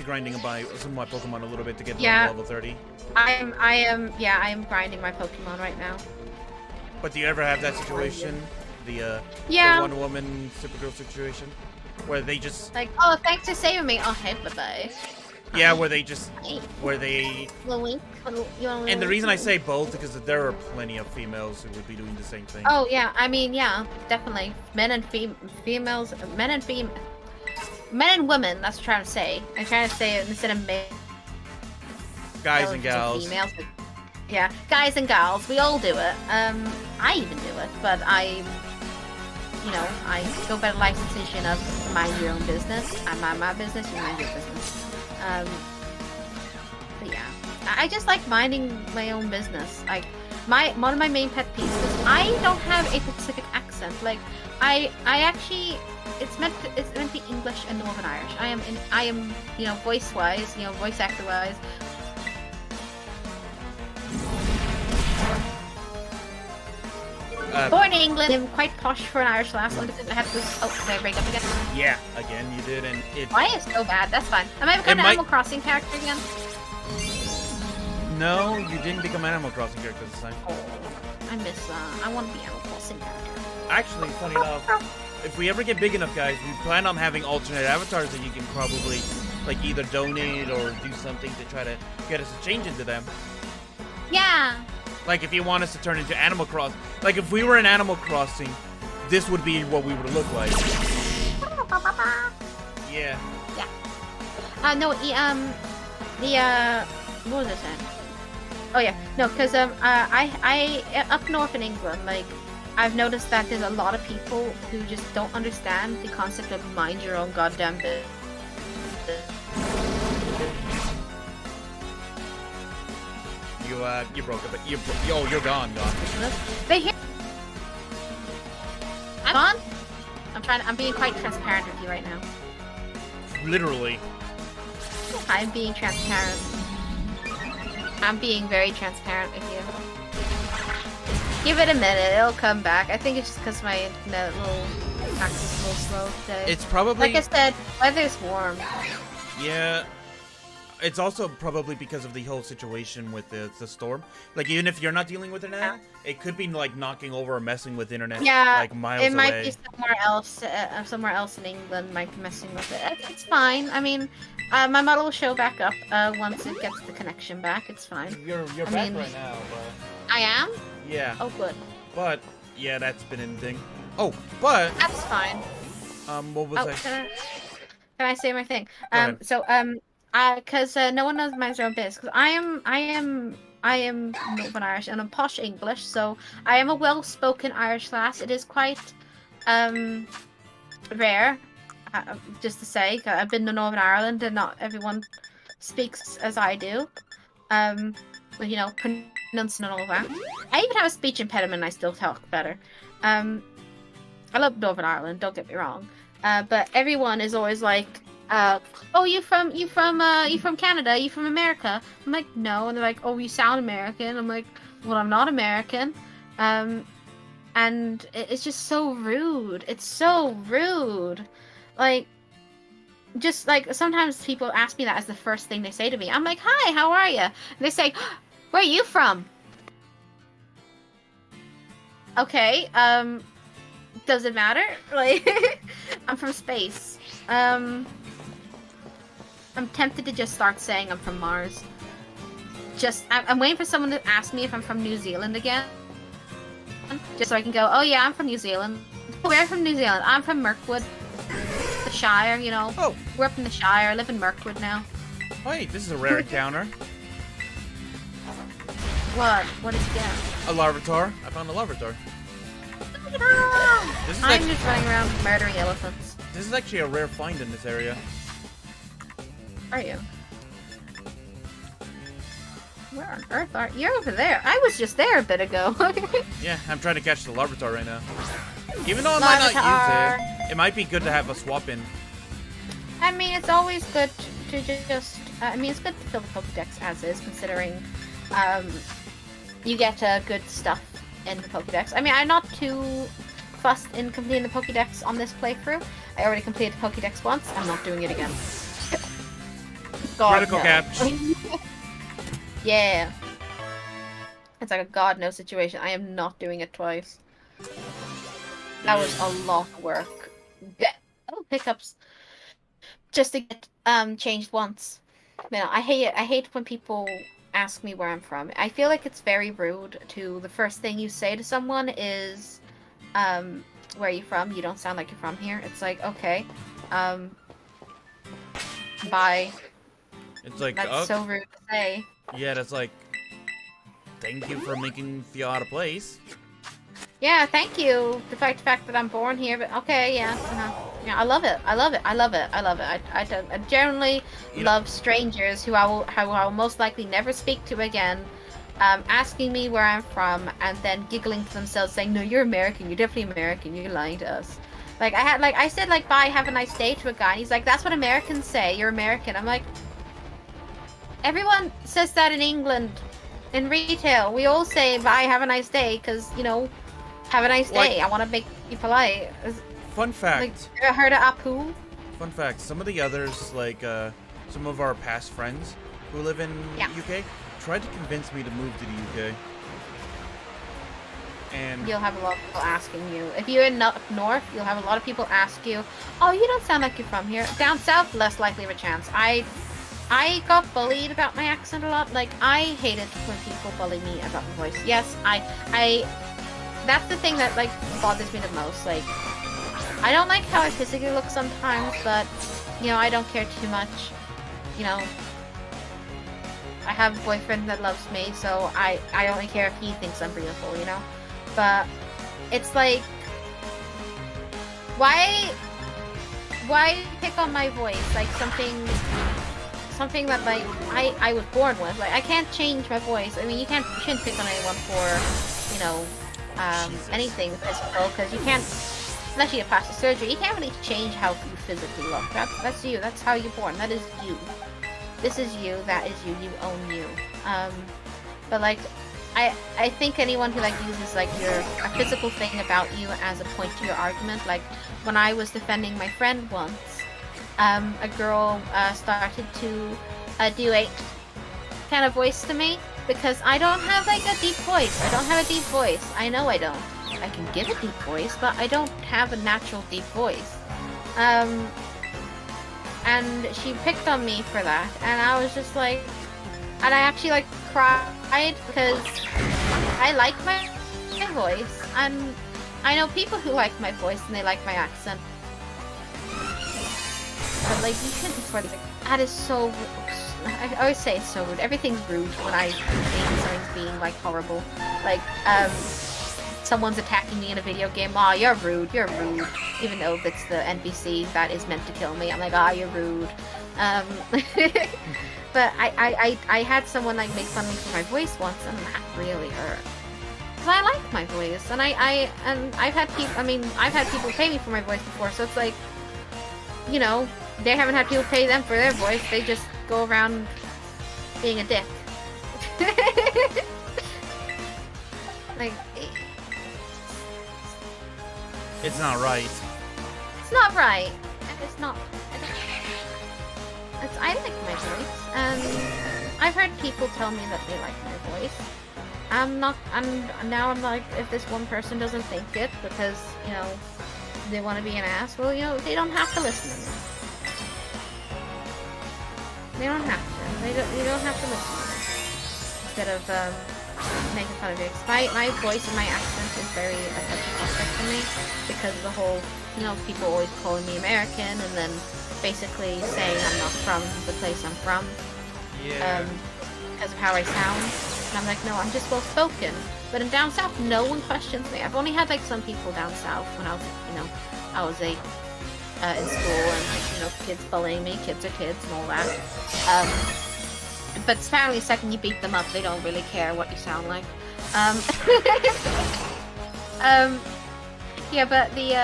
grinding by some of my Pokemon a little bit to get to level 30. I am grinding my Pokemon right now. But do you ever have that situation? The Wonder Woman, Supergirl situation? Where they just... like, oh, thanks for saving me. Oh, hey, bye-bye. Yeah, Little wink. And the reason I say both is because there are plenty of females who would be doing the same thing. Oh, yeah. I mean, yeah, definitely. Men and females... Men and women, that's what I'm trying to say. I'm trying to say it instead of guys and gals. Females. Yeah, guys and gals. We all do it. I even do it, but I go by the life decision of mind your own business. I mind my business, you mind your business. But yeah, I just like minding my own business. Like, one of my main pet peeves is I don't have a Pacific accent. Like, I actually... It's meant to be English and Northern Irish. I am, you know, voice-wise, you know, voice actor-wise. Born in England, I'm quite posh for an Irish last one because I had to. Oh, did I break up again? Yeah, again you did, and it. Why is so bad? That's fine. Am I becoming an Animal Crossing character again? No, you didn't become an Animal Crossing character this time. Oh. I want to be Animal Crossing character. Actually, funny enough, if we ever get big enough, guys, we plan on having alternate avatars that you can probably, like, either donate or do something to try to get us to change into them. Yeah. Like, if you want us to turn into Animal Crossing, like, if we were in Animal Crossing, this would be what we would look like. Yeah. Yeah. No, what was I saying? Oh yeah, no, because I up north in England, like, I've noticed that there's a lot of people who just don't understand the concept of mind your own goddamn business. You broke up. You're gone. They hear. I'm on. I'm being quite transparent with you right now. Literally. I'm being transparent. I'm being very transparent with you. Give it a minute, it'll come back. I think it's just because my internet access is a little slow today. It's probably... Like I said, weather's warm. Yeah. It's also probably because of the whole situation with the storm. Like, even if you're not dealing with internet, it could be, like, knocking over or messing with internet, like, miles away. It might be somewhere else in England might be messing with it. It's fine. I mean, my model will show back up once it gets the connection back. It's fine. You're back right now, but... I am? Yeah. Oh, good. But, yeah, that's been ending. Oh, but... That's fine. What was I... Can I say my thing? Because no one knows my own biz. Because I am Northern Irish and I'm posh English, so I am a well-spoken Irish lass. It is quite rare, just to say. I've been to Northern Ireland and not everyone speaks as I do. You know, pronouncing and all that. I even have a speech impediment and I still talk better. I love Northern Ireland, don't get me wrong. But everyone is always like, oh, you from Canada? You from America? I'm like, no. And they're like, oh, you sound American. I'm like, well, I'm not American. And it's just so rude. It's so rude. Like, just like sometimes people ask me that as the first thing they say to me. I'm like, hi, how are you? And they say, where are you from? Okay, does it matter? Like, I'm from space. I'm tempted to just start saying I'm from Mars. I'm waiting for someone to ask me if I'm from New Zealand again. Just so I can go, oh yeah, I'm from New Zealand. Where from New Zealand? I'm from Mirkwood. The Shire, you know. Oh. We're up in the Shire. I live in Mirkwood now. Wait, this is a rare encounter. What? What did you get? A Larvitar. I found a Larvitar. I'm just running around murdering elephants. This is actually a rare find in this area. Are you? Where on earth are you? You're over there. I was just there a bit ago. Yeah, I'm trying to catch the Larvitar right now. Even though I might not use it, it might be good to have a swap in. I mean, it's always good to just... I mean, it's good to fill the Pokédex as is, considering you get good stuff in the Pokédex. I mean, I'm not too fussed in completing the Pokédex on this playthrough. I already completed the Pokédex once. I'm not doing it again. God, critical no. catch. Yeah. It's like a god no situation. I am not doing it twice. That was a lot of work. Oh, pickups. Just to get changed once. You know, I hate when people ask me where I'm from. I feel like it's very rude to the first thing you say to someone is where are you from? You don't sound like you're from here. It's like, okay. Bye. It's like, that's so rude to say. Yeah, that's like, thank you for making me feel out of place. Yeah, thank you. The fact that I'm born here, but okay, yeah. Yeah, I love it. I love it. I love it. I love it. I generally love strangers who I will most likely never speak to again, asking me where I'm from, and then giggling to themselves, saying, "No, you're American. You're definitely American. You're lying to us." Like I said, like, bye, have a nice day to a guy, and he's like, "That's what Americans say. You're American." I'm like, everyone says that in England, in retail. We all say bye, have a nice day, because you know. Have a nice day. I want to be polite. Fun fact. Like, I heard of Apu. Fun fact. Some of the others, like some of our past friends who live in UK, tried to convince me to move to the UK. And you'll have a lot of people asking you. If you're in up north, you'll have a lot of people ask you, "Oh, you don't sound like you're from here." Down south, less likely of a chance. I got bullied about my accent a lot. Like, I hate it when people bully me about my voice. Yes, I that's the thing that, like, bothers me the most. Like, I don't like how I physically look sometimes, but, you know, I don't care too much. You know, I have a boyfriend that loves me, so I only care if he thinks I'm beautiful, you know? But it's like, why pick on my voice? Like, something that, like, I was born with. Like, I can't change my voice. I mean, you shouldn't pick on anyone for, you know, anything physical, because you can't, unless you have plastic surgery, you can't really change how you physically look. That's you. That's how you're born. That is you. This is you. That is you. You own you. But, like, I think anyone who, like, uses, like, a physical thing about you as a point to your argument, like, when I was defending my friend once, a girl started to do a kind of voice to me, because I don't have, like, a deep voice. I don't have a deep voice. I know I don't. I can give a deep voice, but I don't have a natural deep voice. And she picked on me for that, and I was just like, and I actually, like, cried, because I like my voice, and I know people who like my voice and they like my accent. But, like, you shouldn't sort of, like, that is so, I always say it's so rude. Everything's rude when I think something's being, like, horrible. Like, someone's attacking me in a video game. Aw, you're rude, even though it's the NPC that is meant to kill me. I'm like, ah, you're rude. But I had someone, like, make fun of me for my voice once, and that really hurt. Cause I like my voice, and I've had people pay me for my voice before, so it's like, you know, they haven't had people pay them for their voice. They just go around being a dick. Like, it's not right. It's not right. It's not. I like my voice, and I've heard people tell me that they like my voice. Now I'm like, if this one person doesn't think it because, you know, they want to be an ass, well, you know, they don't have to listen to me. They don't have to. You don't have to listen to me. Instead of making fun of it. My voice and my accent is very a touchy topic to me, because of the whole, you know, people always calling me American and then basically saying I'm not from the place I'm from. Yeah. Because of how I sound. And I'm like, no, I'm just well spoken. But in down south, no one questions me. I've only had, like, some people down south when I was, you know, I was in school, and, you know, kids bullying me. Kids are kids and all that. But apparently the second you beat them up, they don't really care what you sound like. Yeah, but the,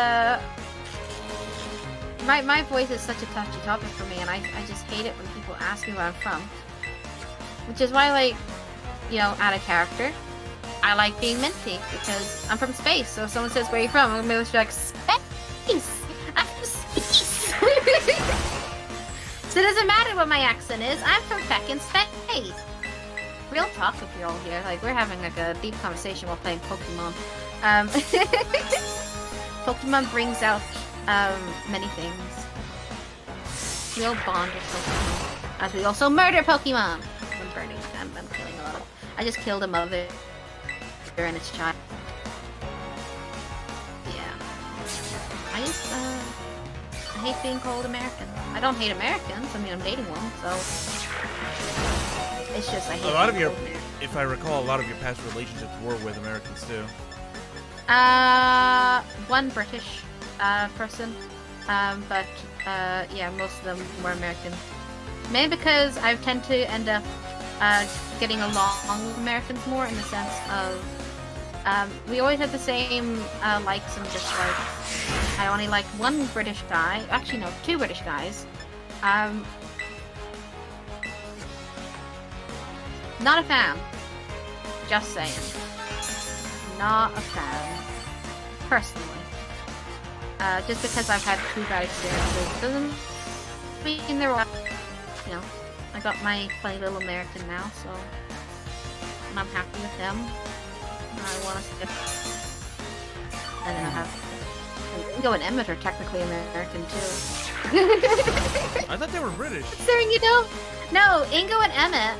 my voice is such a touchy topic for me, and I just hate it when people ask me where I'm from. Which is why, like, you know, out of character, I like being minty, because I'm from space, so if someone says, where are you from? I'm gonna be like, space! I'm from space! So it doesn't matter what my accent is, I'm from feckin' space! Real talk if you're all here, like, we're having, like, a deep conversation while playing Pokemon. Pokemon brings out, many things. We all bond with Pokemon, as we also murder Pokemon! I'm killing a lot of... I just killed a mother and its child. Yeah. I hate being called American. I don't hate Americans. I mean, I'm dating one, so... It's just I hate a lot of your, American. if I recall, a lot of your past relationships were with Americans too. One British person, but yeah, most of them were American. Maybe because I tend to end up getting along with Americans more, in the sense of we always have the same likes and dislikes. I only like one British guy, actually no, two British guys. Not a fan. Just saying. Not a fan. Personally. Just because I've had two bad experiences doesn't mean they're all, you know, I got my funny little American now, so, and I'm happy with them. And I want to And then I have Ingo and Emmett are technically American too. I thought they were British. Considering you know, no, Ingo and Emmett.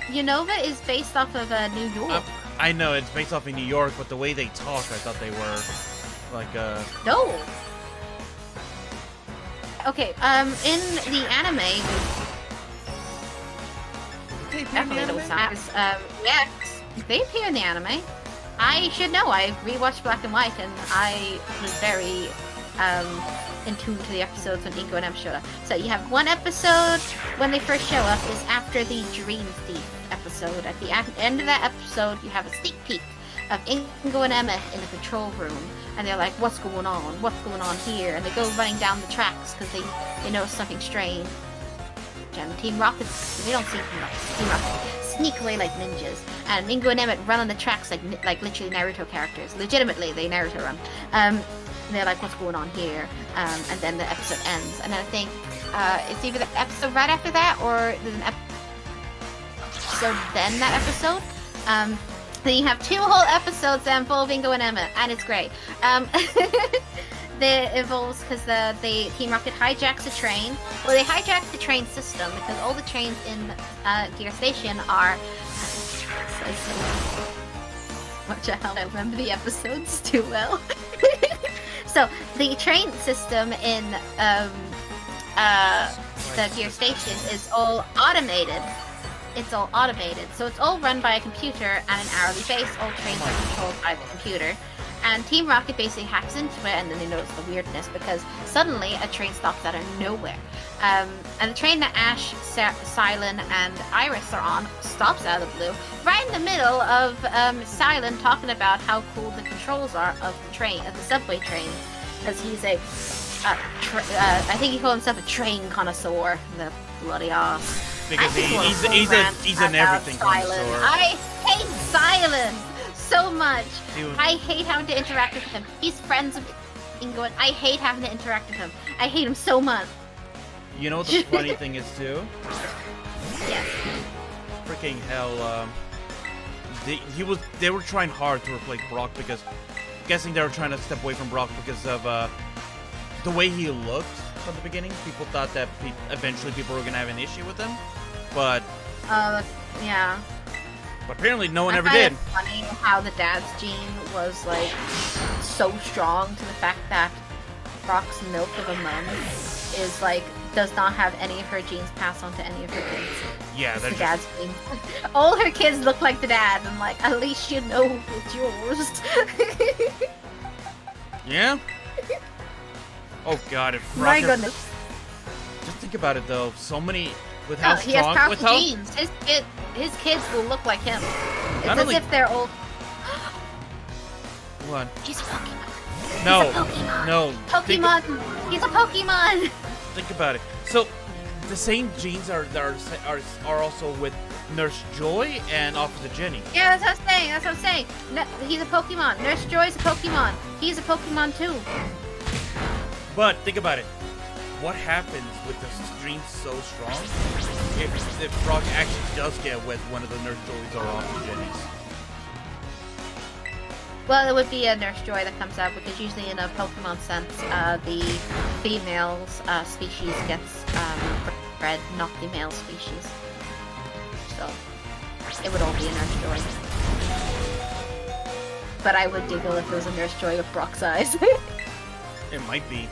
Unova is based off of New York. I know it's based off in New York, but the way they talk, I thought they were like No. Okay. In the anime. Definitely those sounds. Yes, they appear in the anime. I should know. I rewatched Black and White, and I was very in tune to the episodes when Ingo and Em showed up. So you have one episode when they first show up is after the Dream Thief episode. At the end of that episode, you have a sneak peek of Ingo and Emma in the control room, and they're like, "What's going on? What's going on here?" And they go running down the tracks because they know something strange. And Team Rocket, they don't see Team Rocket. Team Rocket sneak away like ninjas, and Ingo and Emmett run on the tracks like literally Naruto characters. Legitimately, they Naruto run. And they're like, "What's going on here?" And then the episode ends. And then I think it's either the episode right after that, or there's an episode then that episode. Then you have 2 whole episodes that involve Ingo and Emmett, and it's great. It involves because the Team Rocket hijacks a train. Well, they hijack the train system because all the trains in Gear Station are. Watch out! I remember the episodes too well. So the train system in the Gear Station is all automated. It's all automated, so it's all run by a computer at an hourly base. All trains are controlled by the computer. And Team Rocket basically hacks into it, and then they notice the weirdness because suddenly a train stops out of nowhere. And the train that Ash, Silent, and Iris are on stops out of the blue, right in the middle of Silent talking about how cool the controls are of the train, of the subway train, because he's a, I think he called himself a train connoisseur. The bloody ass. Because he's an everything connoisseur. I hate Silent so much. I hate having to interact with him. He's friends with Ingo, and I hate having to interact with him. I hate him so much. You know what the funny thing is too? Yes. Freaking hell! They were trying hard to replace Brock because, guessing they were trying to step away from Brock because of the way he looked from the beginning. People thought that eventually people were gonna have an issue with him, but yeah. But apparently no one ever find did. It's funny how the dad's gene was like so strong to the fact that Brock's milk of a mum is like does not have any of her genes pass on to any of her kids. Yeah, it's the dad's gene. All her kids look like the dad, and like at least you know it's yours. Yeah. Oh God! If My Rocket, goodness. Just think about it though. So many with how he has strong, powerful with how genes. His kids will look like him. It's Not as only- if they're old. what? He's a Pokemon. No, He's a Pokemon. no. Pokemon. He's a Pokemon. Think about it. So, the same genes are also with Nurse Joy and Officer Jenny. Yeah, that's what I'm saying. No, he's a Pokemon. Nurse Joy's a Pokemon. He's a Pokemon too. But think about it. What happens with the genes so strong if Brock actually does get with one of the Nurse Joys or Officer Jennys? Well, it would be a Nurse Joy that comes out because usually in a Pokemon sense, the female's species gets bred, not the male species. So it would all be a Nurse Joy. But I would giggle if it was a Nurse Joy with Brock's eyes. It might be.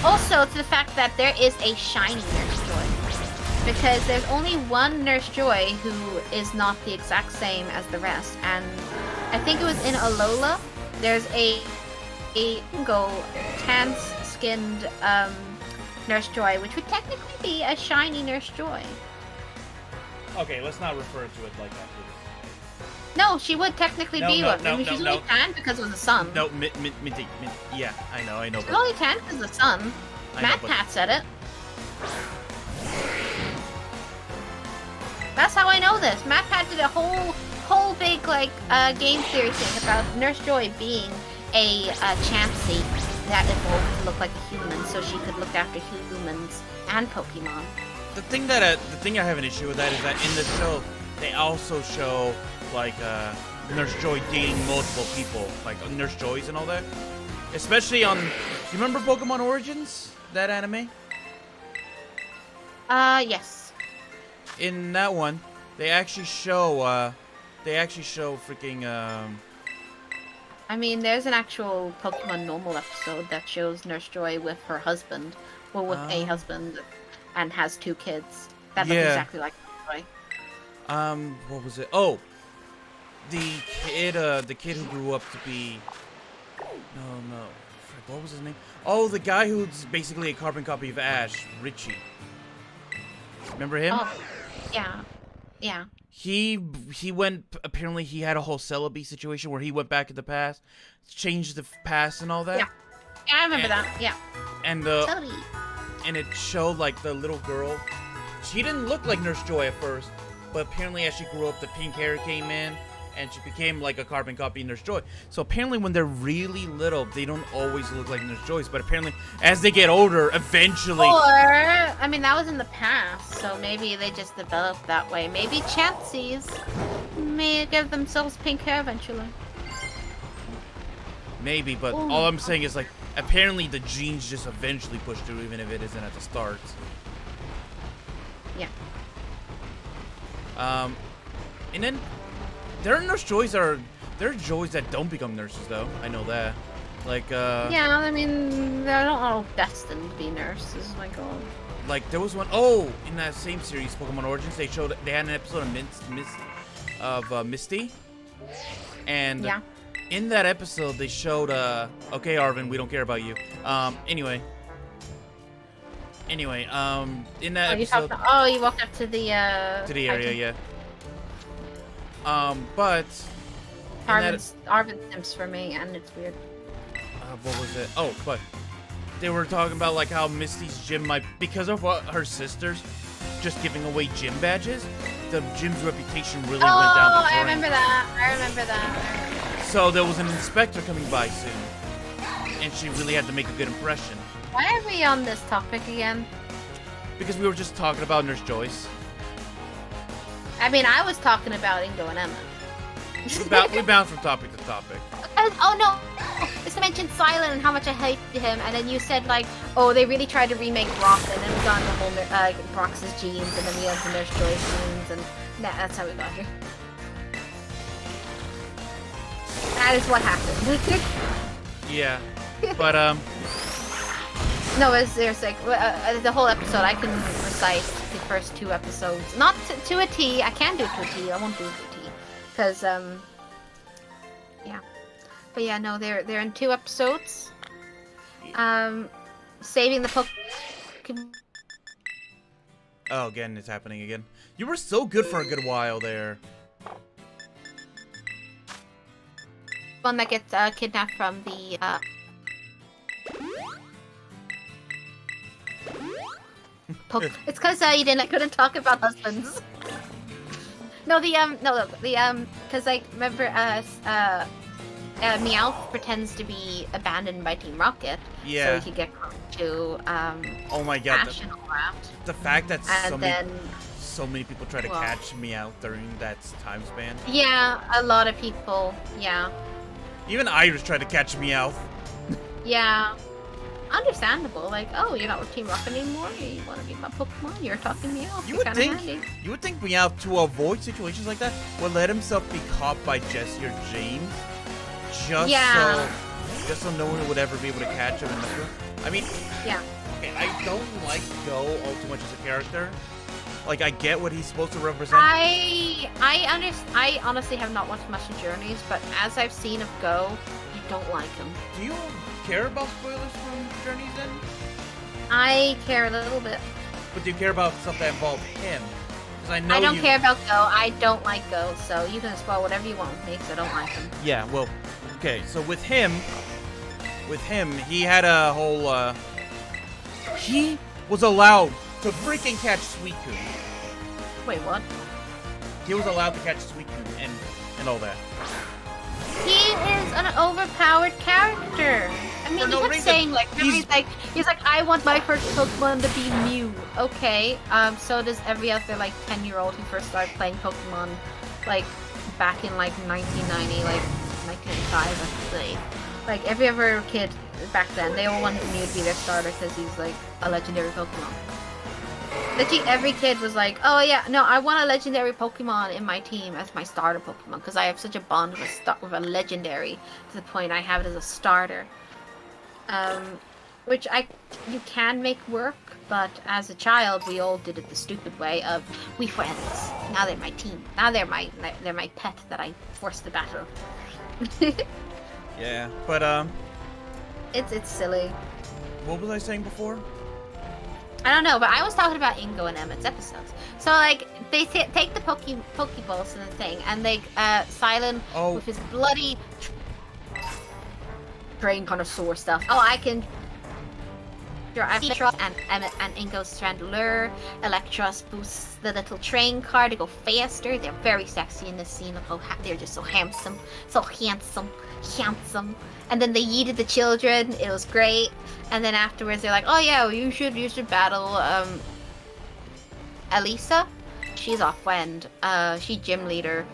Also to the fact that there is a shiny Nurse Joy. Because there's only one Nurse Joy who is not the exact same as the rest. And I think it was in Alola, there's a tan-skinned Nurse Joy, which would technically be a shiny Nurse Joy. Okay, let's not refer to it like that, please. No, she would technically be one. I mean, she's only tan because of the sun. No, yeah, I know. She's only tan because of the sun. Matt Pat said it. That's how I know this. Matt Pat did a whole big game theory thing about Nurse Joy being a Chansey that evolved to look like a human, so she could look after humans and Pokemon. The thing I have an issue with that is that in the show they also show like Nurse Joy dating multiple people, like Nurse Joys and all that. Especially on, you remember Pokemon Origins, that anime? Yes. In that one, they actually show freaking I mean, there's an actual Pokemon Normal episode that shows Nurse Joy with her husband, well, with a husband, and has 2 kids that look exactly like Nurse Joy. What was it? Oh, the kid who grew up to be, no, what was his name? Oh, the guy who's basically a carbon copy of Ash, Richie. Remember him? Oh, yeah. He went, apparently he had a whole Celebi situation where he went back in the past, changed the past and all that. Yeah, I remember that, yeah. And Celebi. And it showed like the little girl. She didn't look like Nurse Joy at first, but apparently as she grew up, the pink hair came in, and she became like a carbon copy of Nurse Joy. So apparently when they're really little, they don't always look like Nurse Joys, but apparently as they get older, eventually... Or, I mean, that was in the past, so maybe they just developed that way. Maybe Chanseys may give themselves pink hair eventually. Maybe, but all I'm saying is like, apparently the genes just eventually push through, even if it isn't at the start. Yeah. And then there are Joys that don't become nurses though. I know that. Like yeah, I mean, they're not all destined to be nurses. My God. Like there was one in that same series, Pokemon Origins, they had an episode of Misty, and in that episode they showed okay, Arvin, we don't care about you. Anyway, in that episode, you walked up to the area, yeah. But Arvin Sims for me, and it's weird. What was it? Oh, but they were talking about like how Misty's gym might, because of what her sisters just giving away gym badges, the gym's reputation really went down the drain. I remember that. So there was an inspector coming by soon, and she really had to make a good impression. Why are we on this topic again? Because we were just talking about Nurse Joyce. I mean, I was talking about Ingo and Emma. We bounced from topic to topic. Oh no! Just to mention Silent and how much I hate him, and then you said like, oh, they really tried to remake Brock, and then we got the whole Brock's genes, and then we had the Nurse Joyce genes, and that's how we got here. That is what happened. Yeah, but no, there's like the whole episode. I can recite the first 2 episodes, not to a T. I can do it to a T. I won't do it to a T, because yeah. But yeah, no, they're in 2 episodes. Saving the Pokemon. Oh, again, it's happening again. You were so good for a good while there. One that gets kidnapped from the it's because you couldn't talk about husbands. No, because like remember Meowth pretends to be abandoned by Team Rocket, so he could get to oh my God, Ash and all that. The fact that and so many people try to catch Meowth during that time span. Yeah, a lot of people. Yeah. Even Iris tried to catch Meowth. Yeah. Understandable. Like, oh, you're not with Team Rocket anymore. You want to be my Pokemon? You're talking Meowth. You would think Meowth, to avoid situations like that, would let himself be caught by Jessie or James, just so no one would ever be able to catch him in the field. I mean, okay, I don't like Go all too much as a character. Like, I get what he's supposed to represent. I honestly have not watched much of Journeys, but as I've seen of Go, I don't like him. Do you care about spoilers from Journeys then? I care a little bit. But do you care about stuff that involves him? I don't care about Go. I don't like Go, so you can spoil whatever you want with me, because I don't like him. Yeah, well, okay, so with him, he had a whole, he was allowed to freaking catch Suicune. Wait, what? He was allowed to catch Suicune and all that. He is an overpowered character. I mean, he kept saying like, he's like, I want my first Pokemon to be Mew. Okay, so does every other like 10-year-old who first started playing Pokemon. Like, back in like 1990, like 1995, I'd say. Like every other kid back then, they all wanted Mew to be their starter because he's like a legendary Pokemon. Literally every kid was like, oh yeah, no, I want a legendary Pokemon in my team as my starter Pokemon because I have such a bond with a legendary to the point I have it as a starter. Which you can make work, but as a child, we all did it the stupid way of we friends. Now they're my team. Now they're my pet that I forced to battle. Yeah, but it's silly. What was I saying before? I don't know, but I was talking about Ingo and Emmett's episodes. So like they take the Pokeballs and the thing, and they Silent with his bloody train connoisseur stuff. Oh, I can. Electros and Ingo's Chandelure. Electros boosts the little train car to go faster. They're very sexy in this scene. Look how they're just so handsome. And then they yeeted the children. It was great. And then afterwards they're like, oh yeah, well, you should battle Elisa. She's our friend. She's gym leader.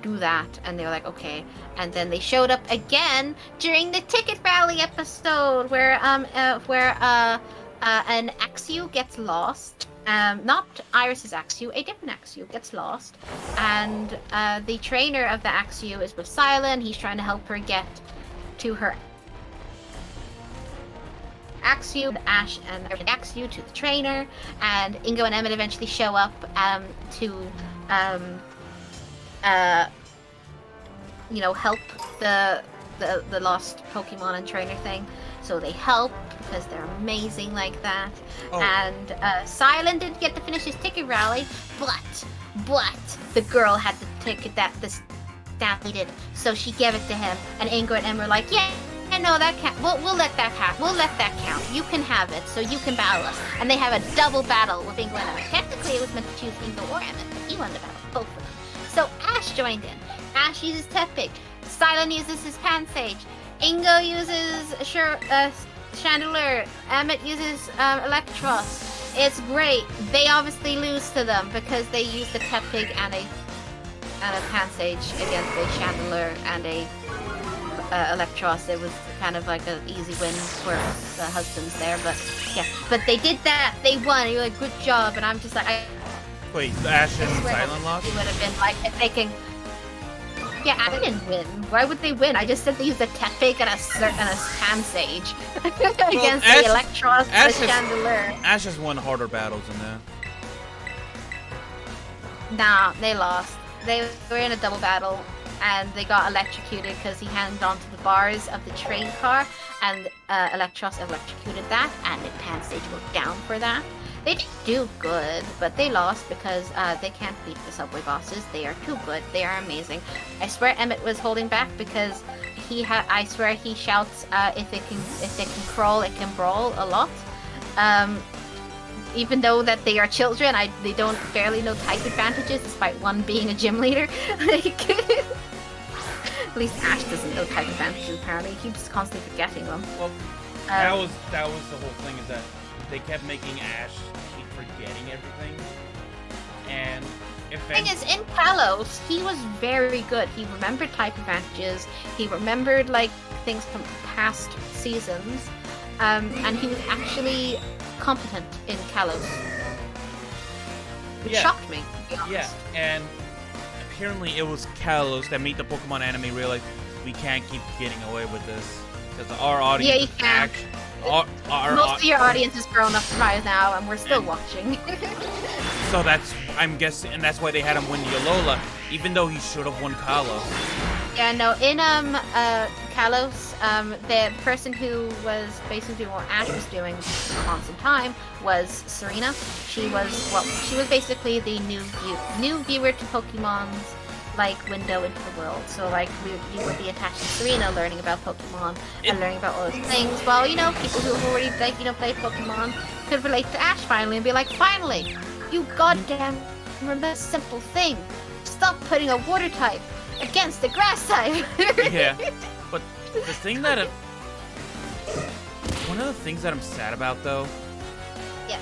Do that. And they were like, okay. And then they showed up again during the Ticket Rally episode where an Axew gets lost. Not Iris's Axew, a different Axew gets lost. And the trainer of the Axew is with Silent. He's trying to help her get to her Axew, Ash and Axew to the trainer. And Ingo and Emmett eventually show up to help the lost Pokemon and trainer thing. So they help because they're amazing like that. Oh. And Silent didn't get to finish his ticket rally, but the girl had the ticket that the staff needed, so she gave it to him. And Ingo and Emma were like, yeah. No, that can't. We'll let that happen. We'll let that count. You can have it, so you can battle us. And they have a double battle with Ingo and Emmett. Technically, it was meant to choose Ingo or Emmett, but he wanted to battle both of them. So Ash joined in. Ash uses Tepig. Silent uses his Pansage. Ingo uses Chandelure. Emmett uses Electros. It's great. They obviously lose to them because they use the Tepig and a Pansage against a Chandelure and a Electros. It was kind of like an easy win for the husbands there, but yeah. But they did that. They won. You're like, good job. And I'm just like, wait, Ash and Silent lost? It would have been like if they can. Yeah, Ash didn't win. Why would they win? I just said they used a Tepig and a Pansage against the Electros and the Chandelure. Ash has won harder battles than that. Nah, they lost. They were in a double battle. And they got electrocuted because he hanged onto the bars of the train car, and Electros electrocuted that, and the Pansage went down for that. They did do good, but they lost because they can't beat the subway bosses. They are too good. They are amazing. I swear Emmett was holding back because I swear he shouts, if it can crawl, it can brawl a lot. Even though that they are children, they don't barely know type advantages, despite one being a gym leader. At least Ash doesn't know type advantages, apparently. He keeps constantly forgetting them. Well, that was the whole thing, is that they kept making Ash keep forgetting everything. And the thing is, in Kalos, he was very good. He remembered type advantages. He remembered, like, things from past seasons. And he was actually competent in Kalos. Which shocked me, to be honest. Yeah, and apparently it was Kalos that made the Pokemon anime realize we can't keep getting away with this. Because our audience you can. Most of your audience is grown up by now, and we're still watching. So I'm guessing, and that's why they had him win the Alola, even though he should have won Kalos. Yeah, no, in Kalos, the person who was basically doing what Ash was doing on some time was Serena. She was basically the new viewer to Pokemon's window into the world. So you would be attached to Serena, learning about Pokemon and learning about all those things. While people who have already played Pokemon could relate to Ash finally and be like, finally, you goddamn remember a simple thing. Stop putting a water type against the grass type. Yeah, but the thing that one of the things that I'm sad about, though. Yes.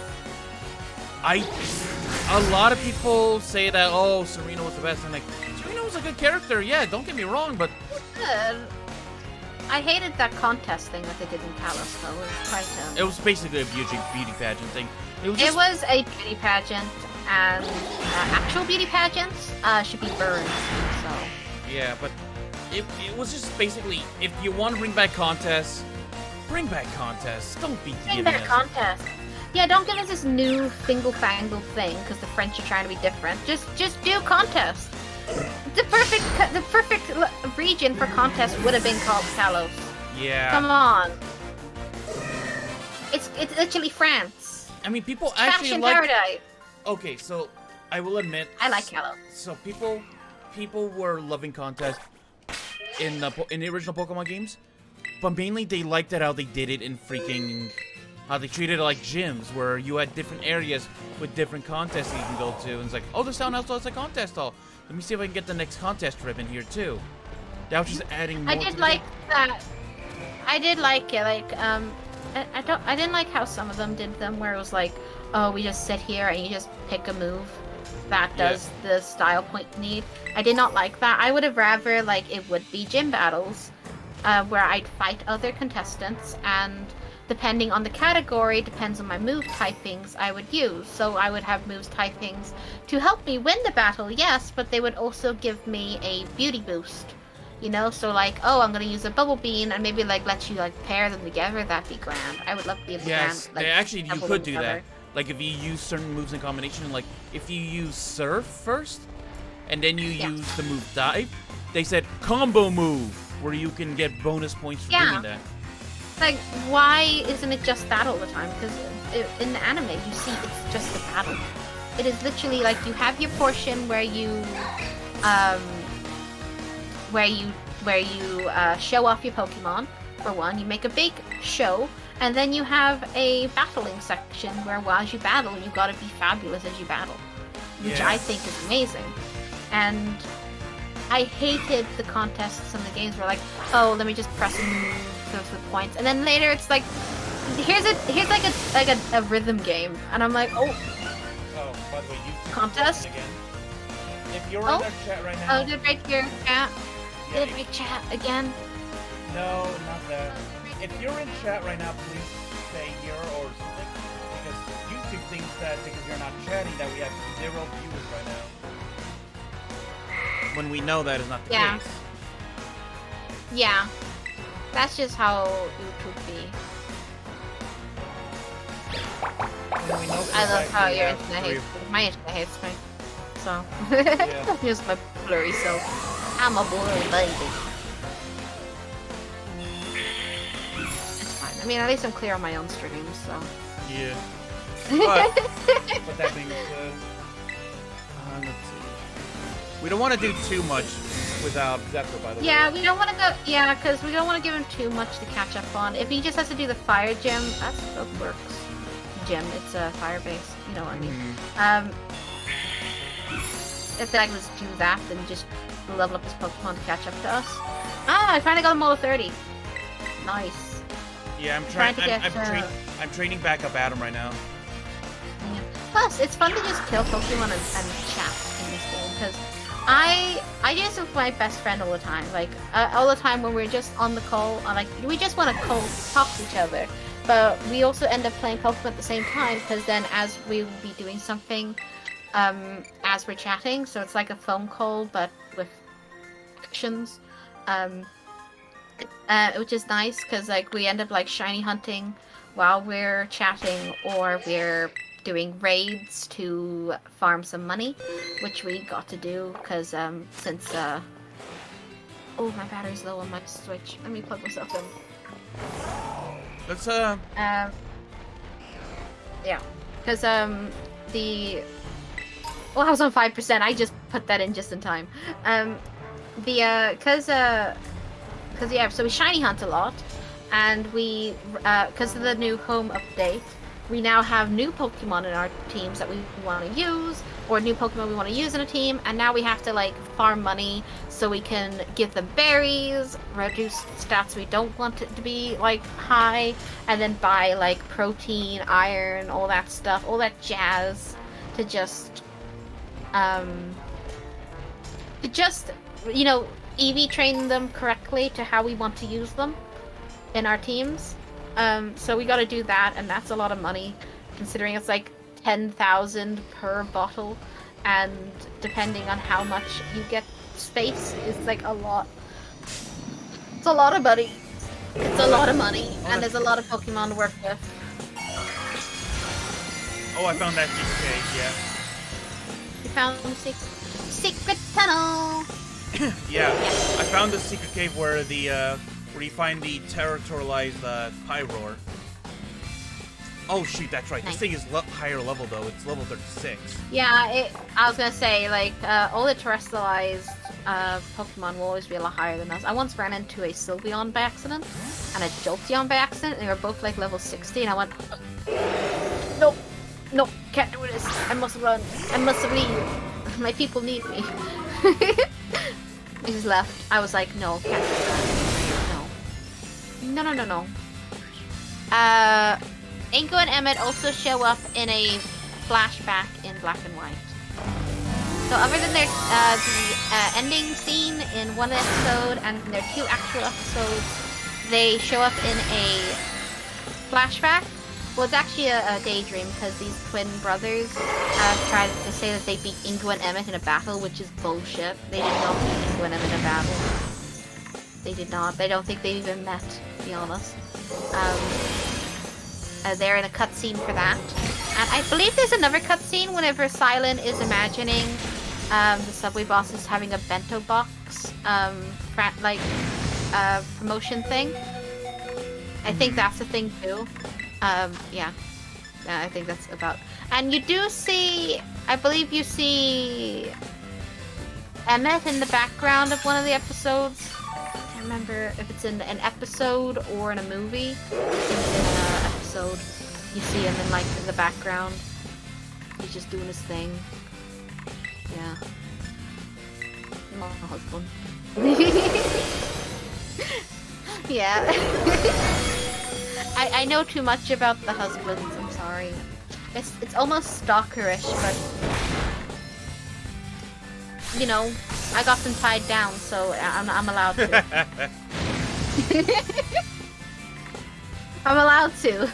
A lot of people say that, oh, Serena was the best, and Serena was a good character, yeah, don't get me wrong, but... Good. I hated that contest thing that they did in Kalos, though. It was quite, It was basically a beauty pageant thing. It was, It was a beauty pageant, and actual beauty pageants should be burned, so... Yeah, but it was just basically, if you want to bring back contests, bring back contests. Don't be Bring giving back us... contests. Yeah, don't give us this new fangled thing, because the French are trying to be different. Just do contests. The perfect region for contests would have been called Kalos. Yeah. Come on. It's literally France. I mean, people actually Fashion like... paradise. Okay, so I will admit... I like Kalos. So people were loving contests in the original Pokemon games, but mainly they liked it how they did it in freaking... How they treated it like gyms, where you had different areas with different contests that you can go to, and it's like, oh, this town also has a contest hall. Let me see if I can get the next contest ribbon here too. That was just adding more. I did like that. I did like it. Like, I didn't like how some of them did them, where it was like, oh, we just sit here and you just pick a move that does the style point you need. I did not like that. I would have rather like it would be gym battles, where I'd fight other contestants, and depending on the category, depends on my move typings I would use. So I would have moves typings to help me win the battle, yes, but they would also give me a beauty boost. You know, so like, oh, I'm gonna use a bubble bean and maybe like let you like pair them together. That'd be grand. I would love to be able to Yes, like, actually, you could do together. that. Like if you use certain moves in combination, like if you use Surf first, and then you use the move Dive, they said combo move, where you can get bonus points for doing that. Like, why isn't it just that all the time? Because in the anime, you see it's just a battle. It is literally like you have your portion where you, show off your Pokemon. For one, you make a big show, and then you have a battling section where, while you battle, you gotta be fabulous as you battle, which I think is amazing. And I hated the contests in the games where like, oh, let me just press and move for the points, and then later it's like, here's like a rhythm game, and I'm like, oh. Oh, by the way, you contest again. If you're in our chat right now. Oh, did it break your chat? Yeah, Did it break chat again? No, not that. If you're in chat right now, please say here or something, because YouTube thinks that because you're not chatting that we have 0 viewers right now. When we know that is not the case. Yeah. That's just how YouTube be. I love how your internet hates me. My internet hates me. So. Here's my blurry self. I'm a blurry baby. It's fine. I mean, at least I'm clear on my own streams, so. Yeah. But that being said, let's see. We don't want to do too much without Zephyr, by the way. Yeah, we don't want to go. Yeah, because we don't want to give him too much to catch up on. If he just has to do the fire gym, that works. Gym, it's a fire base. You know what I mean? If I was do that, then just level up his Pokemon to catch up to us. Ah, I finally got him all 30. Nice. Yeah, I'm training back up Adam right now. Yeah. Plus, it's fun to just kill Pokemon and chat in this game, because I do this with my best friend all the time. Like, all the time when we're just on the call, like, we just want to talk to each other. But we also end up playing Pokemon at the same time, because then as we will be doing something, as we're chatting, so it's like a phone call, but with actions. Which is nice, because, like, we end up, like, shiny hunting while we're chatting, or we're doing raids to farm some money, which we got to do, because, since, oh, my battery's low on my Switch. Let me plug myself in. Let's, yeah. Because, well, I was on 5%. I just put that in just in time. Because, yeah, so we shiny hunt a lot, and we, because of the new home update, we now have new Pokemon in our teams that we want to use, or new Pokemon we want to use in a team, and now we have to, like, farm money so we can give them berries, reduce stats we don't want it to be, like, high, and then buy, like, protein, iron, all that stuff, all that jazz, to just to just, you know, EV train them correctly to how we want to use them in our teams. So we got to do that, and that's a lot of money, considering it's like 10,000 per bottle, and depending on how much you get space, it's like a lot. It's a lot of money. It's a lot of money, and there's a lot of Pokemon to work with. Oh, I found that secret cave, yeah. You found the secret tunnel. Yeah, I found the secret cave where where you find the territorialized Pyroar. Oh shoot, that's right. Nice. This thing is higher level though. It's level 36. Yeah, I was gonna say, like, all the terrestrialized Pokemon will always be a lot higher than us. I once ran into a Sylveon by accident and a Jolteon by accident, and they were both like level 60, and I went, nope, nope, can't do this. I must run. I must leave. My people need me. I just left. I was like, no, can't do that. No. No, no, no, no. Ingo and Emmett also show up in a flashback in Black and White. So other than their the ending scene in one episode and their 2 actual episodes, they show up in a flashback. Well, it's actually a daydream, because these twin brothers tried to say that they beat Ingo and Emmett in a battle, which is bullshit. They did not beat Ingo and Emmett in a battle. They did not. They don't think they've even met, to be honest. They're in a cutscene for that. And I believe there's another cutscene whenever Silent is imagining the subway boss is having a bento box, promotion thing. I think that's the thing too. Yeah. I think that's about... And you do see... I believe you see... Emmett in the background of one of the episodes. I can't remember if it's in an episode or in a movie. I think it's in an episode. You see him in, like, in the background. He's just doing his thing. Yeah. My husband. Yeah. I know too much about the husbands, I'm sorry. It's almost stalkerish, but... You know, I got them tied down, so I'm allowed to. I'm allowed to.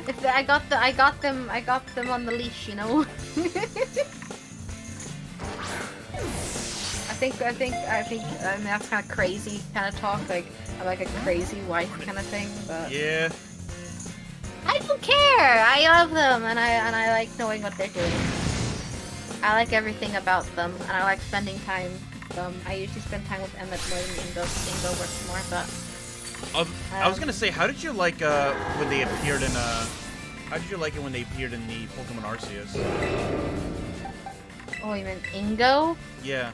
If I got them on the leash, you know. I think that's kind of crazy kind of talk, like I'm like a crazy wife kind of thing, but yeah. I don't care. I love them, and I like knowing what they're doing. I like everything about them, and I like spending time with them. I usually spend time with Emmett more than Ingo. Ingo works more, but I was gonna say, how did you like when they appeared in how did you like it when they appeared in the Pokemon Arceus? Oh, you mean Ingo? Yeah.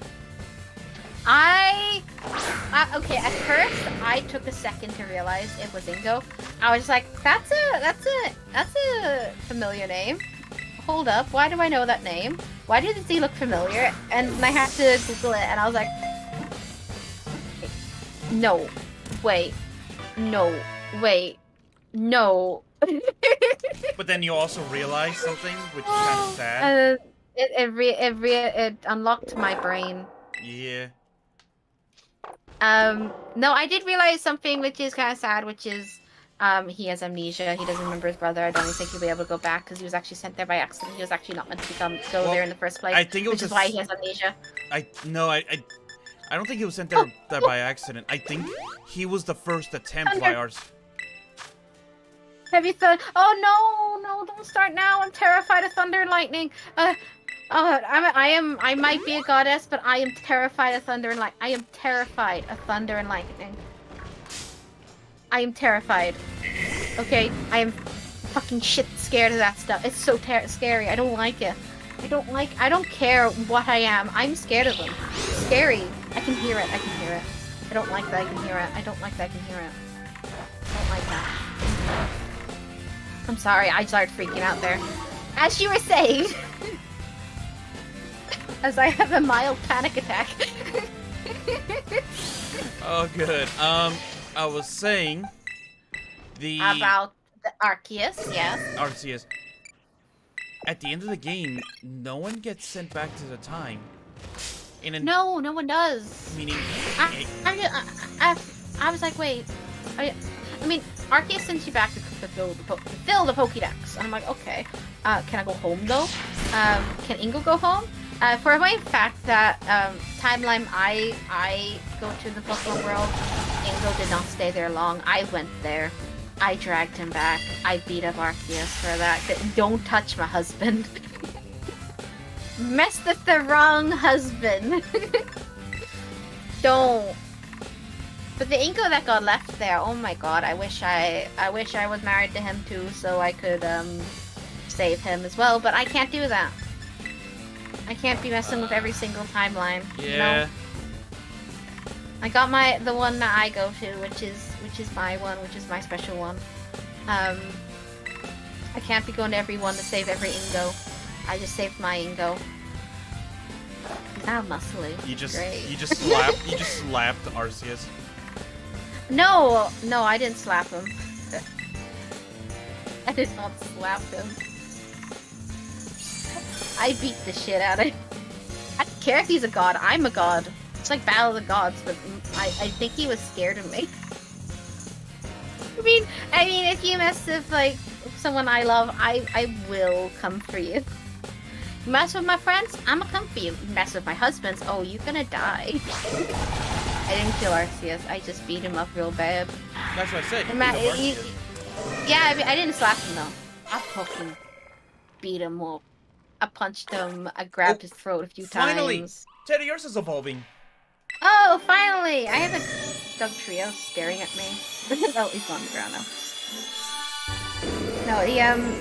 Okay, at first I took a second to realize it was Ingo. I was just like, that's a familiar name. Hold up, why do I know that name? Why does he look familiar? And I had to Google it, and I was like, no, wait, no, wait, no. But then you also realized something, which is kind of sad. It unlocked my brain. Yeah. No, I did realize something which is kind of sad, which is, he has amnesia. He doesn't remember his brother. I don't think he'll be able to go back because he was actually sent there by accident. He was actually not meant to go there in the first place. I think it was which is why he has amnesia. I don't think he was sent there, by accident. I think he was the first attempt by ours. Have you thought? Oh no, don't start now. I'm terrified of thunder and lightning. I might be a goddess, but I am terrified of thunder and light. I am terrified of thunder and lightning. I am terrified. Okay, I am fucking shit scared of that stuff. It's so scary. I don't like it. I don't care what I am. I'm scared of them. It's scary. I can hear it. I don't like that I can hear it. I don't like that I can hear it. I don't like that. I'm sorry, I started freaking out there. As you were saying... As I have a mild panic attack. Oh, good. I was saying... About the Arceus, yes. Arceus. at the end of the game, no one gets sent back to the time. No, no one does. Meaning, I was like, wait. I mean, Arceus sends you back to fill the Pokédex. And I'm like, okay. Can I go home, though? Can Ingo go home? For my fact that timeline I go to the Pokemon world, Ingo did not stay there long. I went there. I dragged him back. I beat up Arceus for that. Don't touch my husband. Messed with the wrong husband. Don't. But the Inko that got left there, oh my god, I wish I was married to him too, so I could save him as well. But I can't do that. I can't be messing with every single timeline. Yeah. No. I got the one that I go to, which is my one, which is my special one. I can't be going to every one to save every Ingo. I just saved my Ingo. He's now muscly. You just Great. slapped Arceus. No, I didn't slap him. I did not slap him. I beat the shit out of him. I don't care if he's a god. I'm a god. It's like Battle of the Gods, but I think he was scared of me. I mean, if you mess with like someone I love, I will come for you. Mess with my friends, I'ma come for you. Mess with my husbands, oh, you're gonna die. I didn't kill Arceus. I just beat him up real bad. That's what I said. Yeah, I didn't slap him though. I fucking beat him up. I punched him. I grabbed his throat a few times. Teddy, yours is evolving. Oh, finally! I have a Dugtrio staring at me. Oh, he's on the ground now.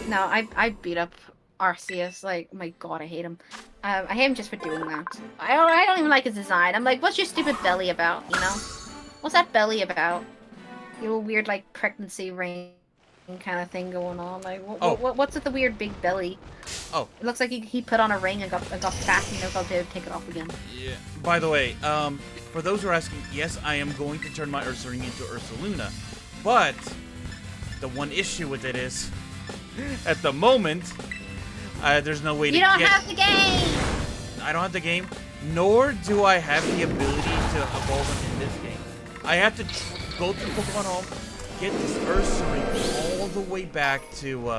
No, I beat up Arceus. Like, oh my god, I hate him. I hate him just for doing that. I don't even like his design. I'm like, what's your stupid belly about, you know? What's that belly about? Your weird, like, pregnancy ring kind of thing going on. Like, what's with the weird big belly? Oh. It looks like he put on a ring and got fat and never got to take it off again. Yeah. By the way, for those who are asking, yes, I am going to turn my Ursaring into Ursaluna. But the one issue with it is, at the moment, there's no way to get... You don't have the game! I don't have the game, nor do I have the ability to evolve him in this game. I have to go to Pokemon Home, get this Ursaring all the way back to,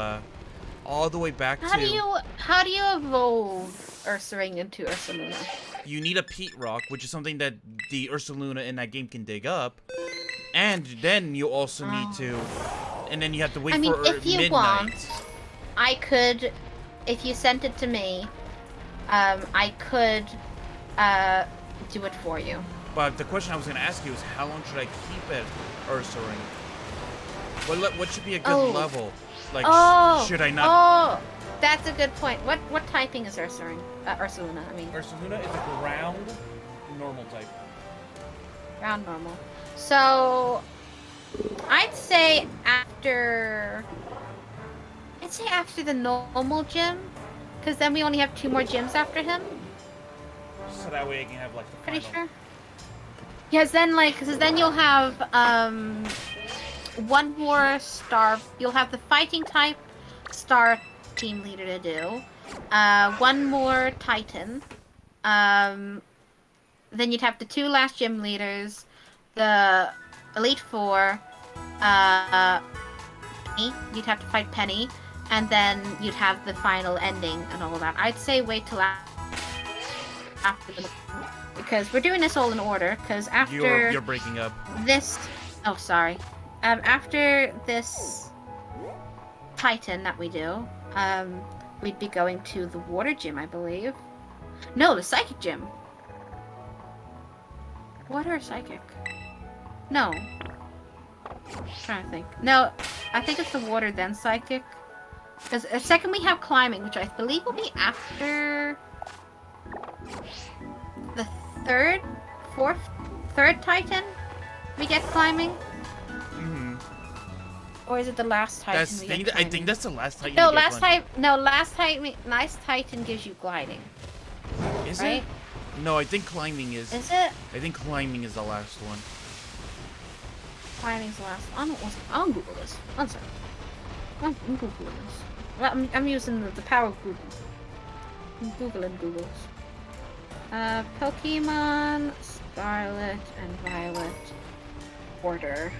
How do you evolve Ursaring into Ursaluna? You need a peat rock, which is something that the Ursaluna in that game can dig up. And then you also need to... And then you have to wait for if you midnight. Want, I could... If you sent it to me, I could do it for you. But the question I was going to ask you is, how long should I keep it Ursaring? What should be a good level? Like, should I not... Oh, that's a good point. What typing is Ursaring? Ursaluna, I mean. Ursaluna is a ground normal type. Ground normal. So, I'd say after the normal gym, because then we only have 2 more gyms after him. So that way I can have like the Pretty final. sure. Yes, then you'll have 1 more star. You'll have the fighting type star team leader to do. 1 more Titan. Then you'd have the 2 last gym leaders, the Elite 4. You'd have to fight Penny, and then you'd have the final ending and all that. I'd say wait till after the, because we're doing this all in order. Because after you're breaking up. This, oh sorry. After this Titan that we do, we'd be going to the water gym, I believe. No, the psychic gym. Water or psychic? No. I'm trying to think. No, I think it's the water then psychic. Because second we have climbing, which I believe will be after the third Titan we get climbing. Mm-hmm. Or is it the last Titan we get climbing? I think that's the last Titan. No, last Titan gives you gliding. Is right? it? No, I think climbing is. Is it? I think climbing is the last one. Climbing's the last one. I'll Google this. One second. I'm Googling this. Well, I'm using the power of Google. I'm Googling Googles. Pokemon Scarlet and Violet order.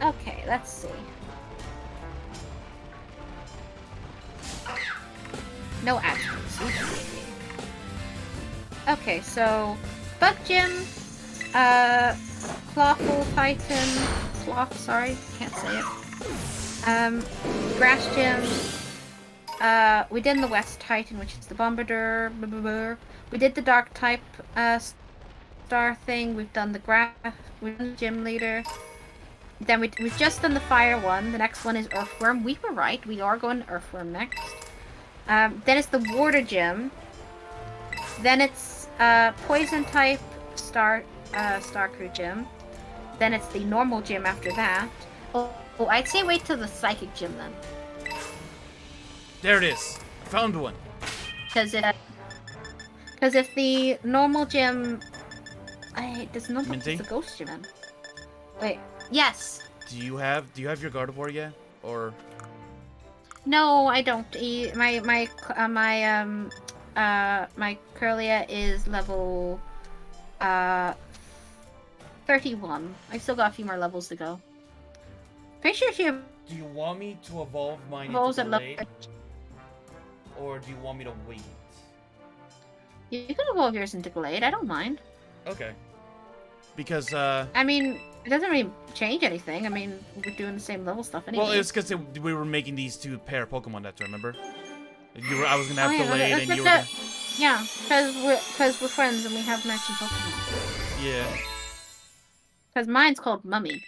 Okay, let's see. No attributes. Okay, so Bug Gym, Clawful Titan, Cloth, sorry, can't say it. Grass Gym. We did the West Titan, which is the Bombardier. Blah, blah, blah. We did the Dark type star thing. We've done the grass. We've done the Gym Leader. Then we've just done the Fire one. The next one is Earthworm. We were right. We are going to Earthworm next. Then it's the Water Gym. Then it's Poison type Star Crew Gym. Then it's the normal gym after that. Oh, I'd say wait till the Psychic Gym then. There it is. Found one. Because if the normal gym, there's no Minty? the ghost gym then. Wait, yes. Do you have your Gardevoir yet, or? No, I don't. My Curlia is level 31. I still got a few more levels to go. Pretty sure she Do you want me to evolve mine evolves into at Glade, or do you want me to wait? You can evolve yours into Glade. I don't mind. Okay. Because I mean, it doesn't really change anything. I mean, we're doing the same level stuff anyway. well, it's because we were making these two pair Pokemon. That remember? I was gonna have Glade, and you were. Gonna... Yeah, because we're friends and we have matching Pokemon. Yeah. Because mine's called Mummy.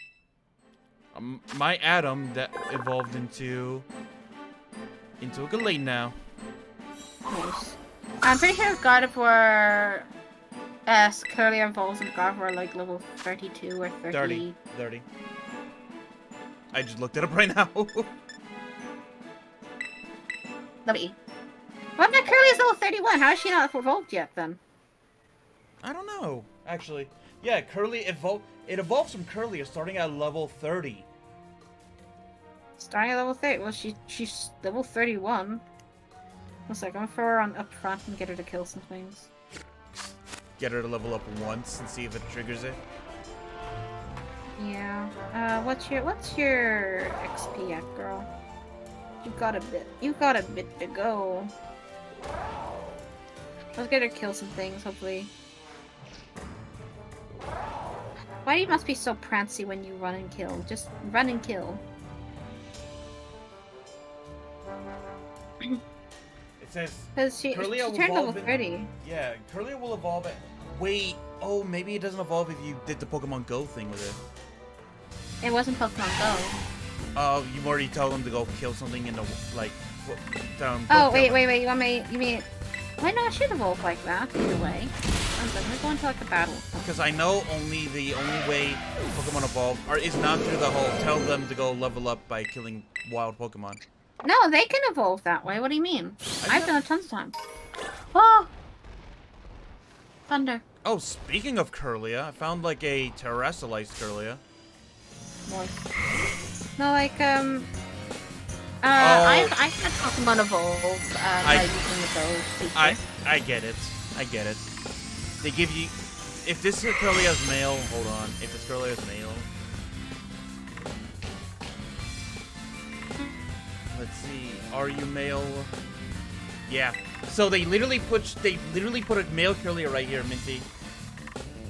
My Atom that evolved into a Glade now. Nice. I'm pretty sure Gardevoir Curly evolves in Gardevoir like level 32 or 30. 30. I just looked it up right now. Lovely. Well, that Curly is level 31. How is she not evolved yet then? I don't know, actually. Yeah, Curly it evolves from Curly starting at level 30. Starting at level 30? Well, she's level 31. One sec, I'm gonna throw her on up front and get her to kill some things. Get her to level up once and see if it triggers it. Yeah. What's your XP at, girl? You've got a bit to go. Let's get her to kill some things, hopefully. Why you must be so prancy when you run and kill? Just run and kill. It says because she turned level 30. Yeah, Curlia will evolve it. Wait, oh, maybe it doesn't evolve if you did the Pokemon Go thing with it. It wasn't Pokemon Go. Oh, you already told them to go kill something in the down. Oh, wait. You mean? Why not? Should evolve like that either way. We're going to like a battle. Because I know the only way Pokemon evolve is not through the whole tell them to go level up by killing wild Pokemon. No, they can evolve that way. What do you mean? I've done it tons of times. Oh! Thunder. Oh, speaking of Curlia, I found like a terrestrialized Curlia. Nice. No, like I've had Pokemon evolve by using the Go feature. I get it. They give you if this Curlia's male. Hold on. If this Curlia's male. Let's see. Are you male? Yeah. So they literally put a male Curlia right here, Minty.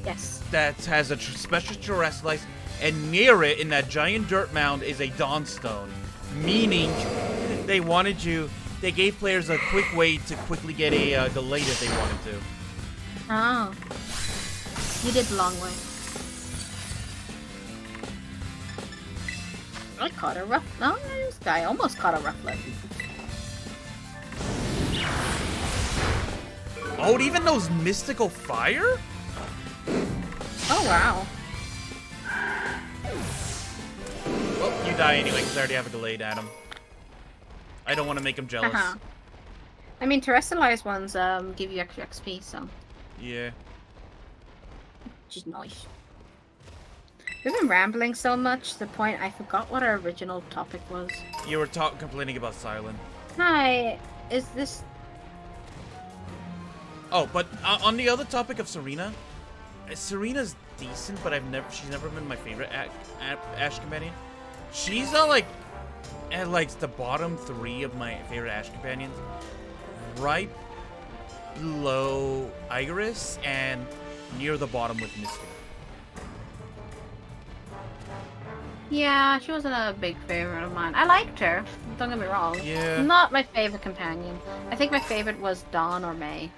Yes. That has a special terrestrialized, and near it in that giant dirt mound is a Dawnstone, meaning they gave players a quick way to quickly get a Glade if they wanted to. Oh. You did the long way. I caught a rough. No, this guy almost caught a Rufflet. Oh, it even knows Mystical Fire? Oh, wow. Well, you die anyway, because I already have a Glade, Adam. I don't want to make him jealous. I mean, terrestrialized ones give you extra XP, so. Yeah. Which is nice. We've been rambling so much to the point I forgot what our original topic was. You were complaining about Silent. Hi, is this... Oh, but on the other topic of Serena, Serena's decent, but she's never been my favorite Ash companion. She's like at like the bottom 3 of my favorite Ash companions, right below Iris and near the bottom with Mystic. Yeah, she wasn't a big favorite of mine. I liked her, don't get me wrong. Yeah. Not my favorite companion. I think my favorite was Dawn or May.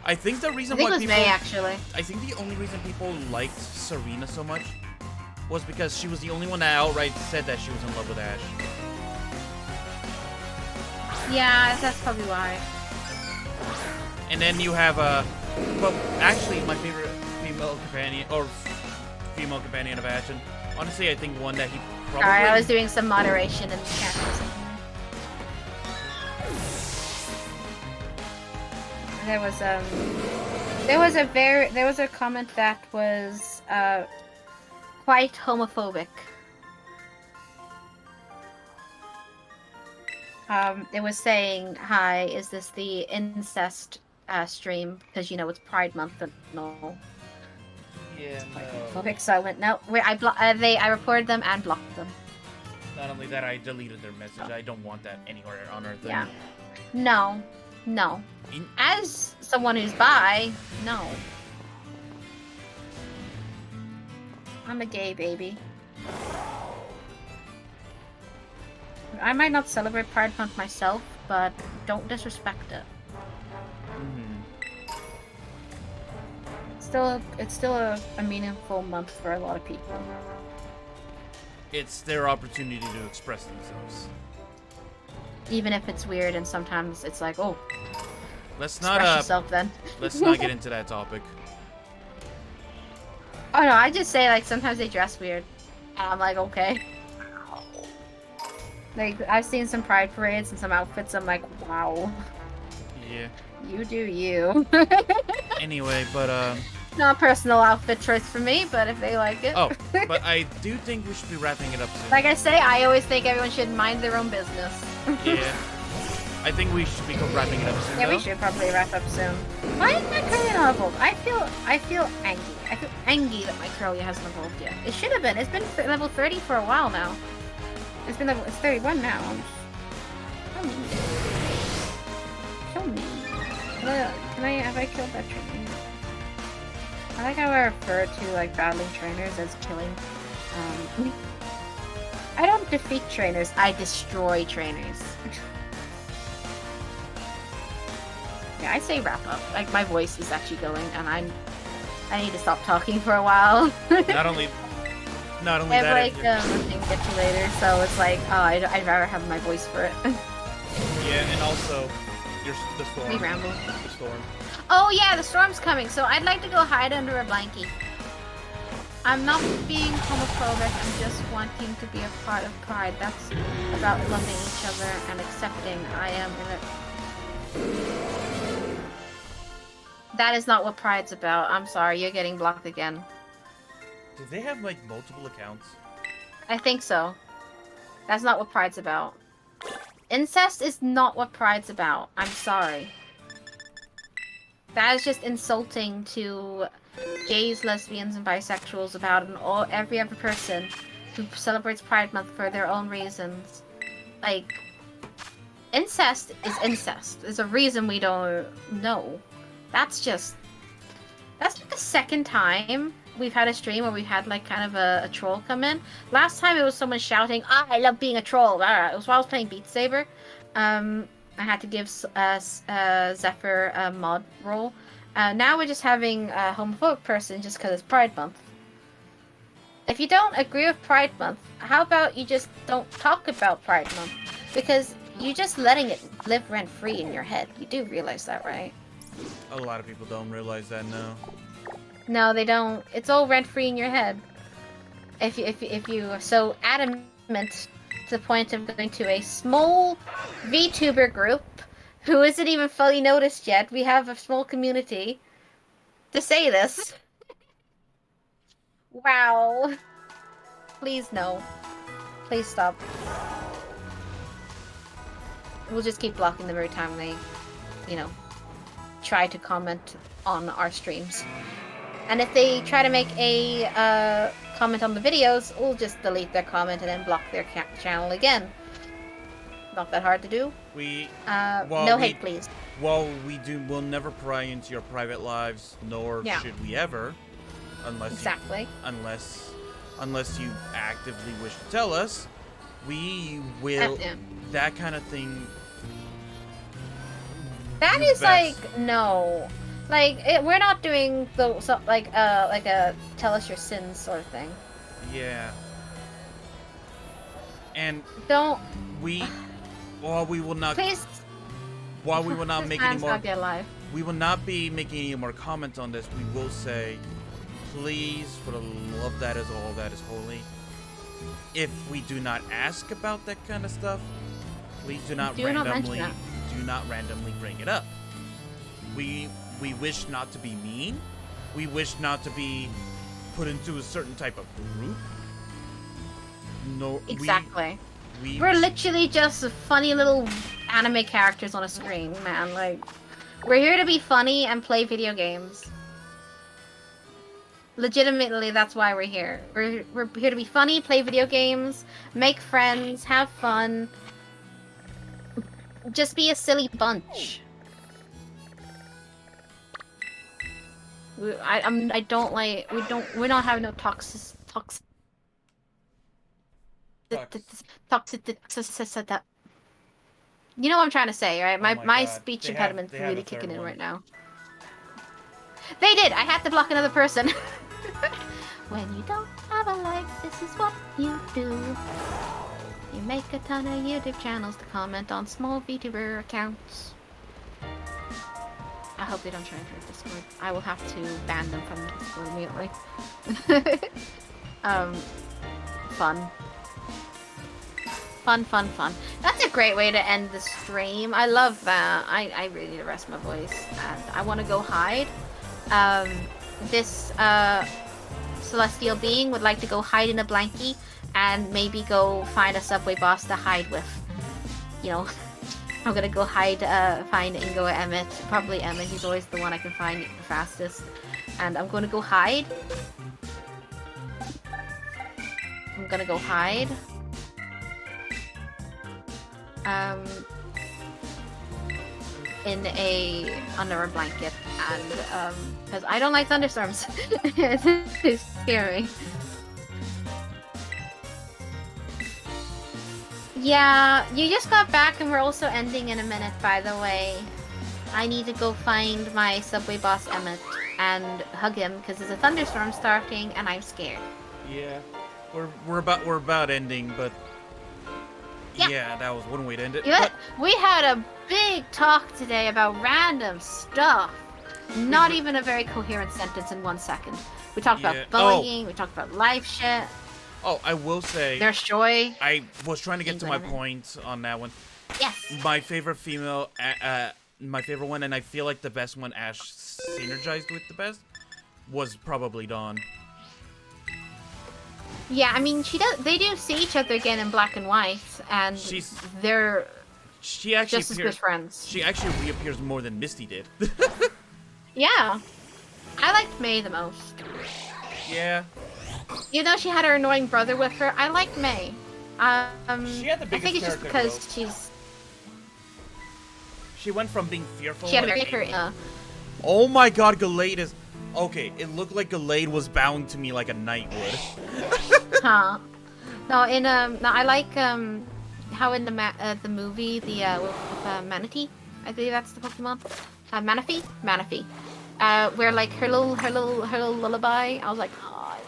I think the reason I think why it was people... May, actually. I think the only reason people liked Serena so much was because she was the only one that outright said that she was in love with Ash. Yeah, that's probably why. And then you have well, actually, my favorite female companion of Ash, and honestly, I think one that he probably... Sorry, I was doing some moderation in the chat. There was a comment that was quite homophobic. It was saying, "Hi, is this the incest stream? Because you know it's Pride Month and all." Yeah, no. Homophobic. So I went no. Wait, I reported them and blocked them. Not only that, I deleted their message. I don't want that anywhere on our thing. Yeah. No. As someone who's bi, no. I'm a gay baby. I might not celebrate Pride Month myself, but don't disrespect it. It's still a meaningful month for a lot of people. It's their opportunity to express themselves. Even if it's weird, and sometimes it's like, oh, Let's express not yourself then. let's not get into that topic. Oh no, I just say like sometimes they dress weird. And I'm like, okay. Like I've seen some pride parades and some outfits. I'm like, wow. Yeah. You do you. Anyway, but Not a personal outfit choice for me, but if they like it. oh, but I do think we should be wrapping it up soon. Like I say, I always think everyone should mind their own business. Yeah. I think we should be wrapping it up soon. Yeah, though. we should probably wrap up soon. Why is my curly not evolved? I feel angry. I feel angry that my curly hasn't evolved yet. It should have been. It's been level 30 for a while now. It's 31 now. So mean. So mean. Have I killed that trainer? I like how I refer to like battling trainers as killing. I don't defeat trainers. I destroy trainers. Yeah, I'd say wrap up. Like my voice is actually going, and I need to stop talking for a while. Not only I have that. like a thing get you later, so it's like, oh, I'd rather have my voice for it. Yeah, and also the storm. We ramble. The storm. Oh yeah, the storm's coming, so I'd like to go hide under a blankie. I'm not being homophobic, I'm just wanting to be a part of Pride. That's about loving each other and accepting I am in it. That is not what Pride's about. I'm sorry, you're getting blocked again. Do they have like multiple accounts? I think so. That's not what Pride's about. Incest is not what Pride's about. I'm sorry. That is just insulting to gays, lesbians, and bisexuals about every other person who celebrates Pride Month for their own reasons. Like, incest is incest. There's a reason we don't know. That's like the second time we've had a stream where we've had like kind of a troll come in. Last time it was someone shouting, I love being a troll. It was while I was playing Beat Saber. I had to give Zephyr a mod role. Now we're just having a homophobic person just because it's Pride Month. If you don't agree with Pride Month, how about you just don't talk about Pride Month? Because you're just letting it live rent-free in your head. You do realize that, right? A lot of people don't realize that now. No, they don't. It's all rent-free in your head. If you are so adamant to the point of going to a small VTuber group who isn't even fully noticed yet, we have a small community to say this. Wow. Please, no. Please stop. We'll just keep blocking them every time they, you know, try to comment on our streams. And if they try to make a comment on the videos, we'll just delete their comment and then block their channel again. Not that hard to do. No hate, please. Well, we'll never pry into your private lives, nor should we ever, unless you actively wish to tell us. We will. That kind of thing. That is best. Like no, like we're not doing the like a tell us your sins sort of thing. Yeah. And don't we. Well, we will not. Please. While we will not make any more. We will not be making any more comments on this. We will say, please, for the love that is all that is holy, if we do not ask about that kind of stuff, please do not randomly bring it up. We wish not to be mean. We wish not to be put into a certain type of group. No, exactly. We're literally just funny little anime characters on a screen, man. Like, we're here to be funny and play video games. Legitimately, that's why we're here. We're here to be funny, play video games, make friends, have fun. Just be a silly bunch. We're not having no toxic. You know what I'm trying to say, right? My speech impediment's really kicking in right now. They did! I had to block another person. When you don't have a life, this is what you do. You make a ton of YouTube channels to comment on small VTuber accounts. I hope they don't try and hurt Discord. I will have to ban them from the Discord immediately. Fun. Fun. That's a great way to end the stream. I love that. I really need to rest my voice. And I want to go hide. This celestial being would like to go hide in a blankie and maybe go find a subway boss to hide with. You know, I'm gonna go hide, find Ingo or Emmett. Probably Emmett. He's always the one I can find the fastest. And I'm gonna go hide. Under a blanket, and because I don't like thunderstorms. It's scary. Yeah, you just got back and we're also ending in a minute, by the way. I need to go find my subway boss Emmett and hug him because there's a thunderstorm starting and I'm scared. Yeah. We're about ending, but yeah, that was one way to end it. We had a big talk today about random stuff. Not even a very coherent sentence in 1 second. We talked about bullying, we talked about life shit. Oh, I will say... There's joy. I was trying to get to my point on that one. Yes. My favorite female, my favorite one, and I feel like the best one Ash synergized with the best, was probably Dawn. Yeah, I mean, they do see each other again in black and white, and they're just as good friends. She actually reappears more than Misty did. Yeah. I liked May the most. Yeah. You know, she had her annoying brother with her. I liked May. She had the biggest I think it's just because she went from being fearful. She had to her. Oh my God, Gallade is. Okay, it looked like Gallade was bowing to me like a knight would. Huh. No, I like how in the movie with Manatee, I believe that's the Pokemon. Manaphy. Where like her little lullaby. I was like, oh,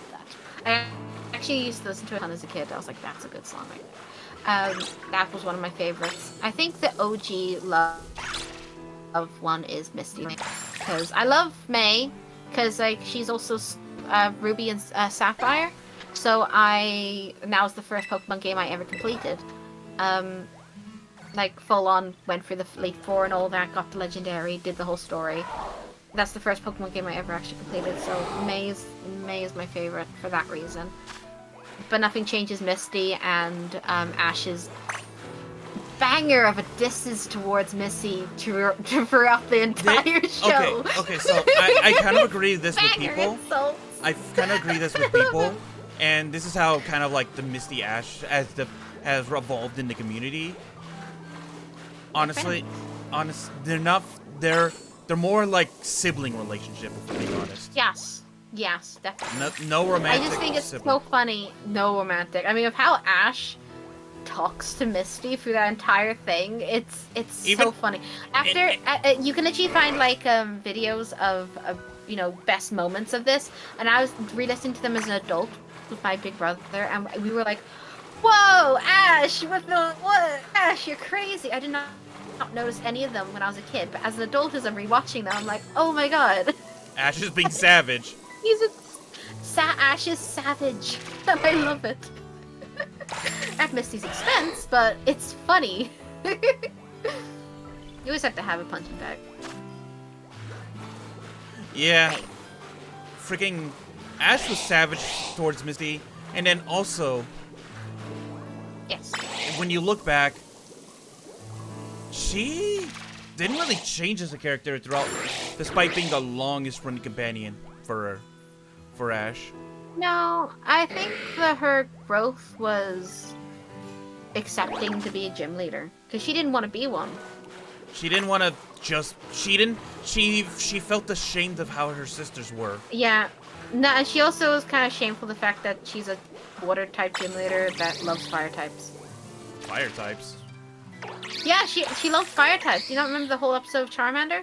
I actually used to listen to it as a kid. I was like, that's a good song. That was one of my favorites. I think the OG love one is Misty, because I love May. Because like she's also Ruby and Sapphire, so that was the first Pokemon game I ever completed. Like full on went for the Elite Four and all that, got the Legendary, did the whole story. That's the first Pokemon game I ever actually completed. So May is my favorite for that reason. but nothing changes Misty and Ash's banger of a distance towards Missy throughout the entire show. Okay, so I kind of agree this with Banger people. insults. I kind of agree this with people, and this is how kind of like the Misty Ash has evolved in the community. Honestly, they're not. They're more like sibling relationship, if we're being honest. Yes, definitely. No romantic. I just think it's sibling. so funny. No romantic. I mean, of how Ash talks to Misty through that entire thing, it's Even- so funny. After you can actually find like videos of best moments of this, and I was re-listening to them as an adult with my big brother, and we were like, "Whoa, Ash! What? Ash, you're crazy!" I did not notice any of them when I was a kid, but as an adult, as I'm rewatching them, I'm like, "Oh my god!" Ash is being savage. He's Ash is savage, and I love it. At Misty's expense, but it's funny. You always have to have a punching bag. Yeah. Right. Freaking Ash was savage towards Misty, and then also Yes. when you look back, she didn't really change as a character throughout, despite being the longest running companion for Ash. No, I think that her growth was accepting to be a gym leader because she didn't want to be one. She didn't want to just. She felt ashamed of how her sisters were. Yeah. No, and she also was kind of shameful of the fact that she's a water type gym leader that loves fire types. Fire types. Yeah, she loves fire types. You don't remember the whole episode of Charmander?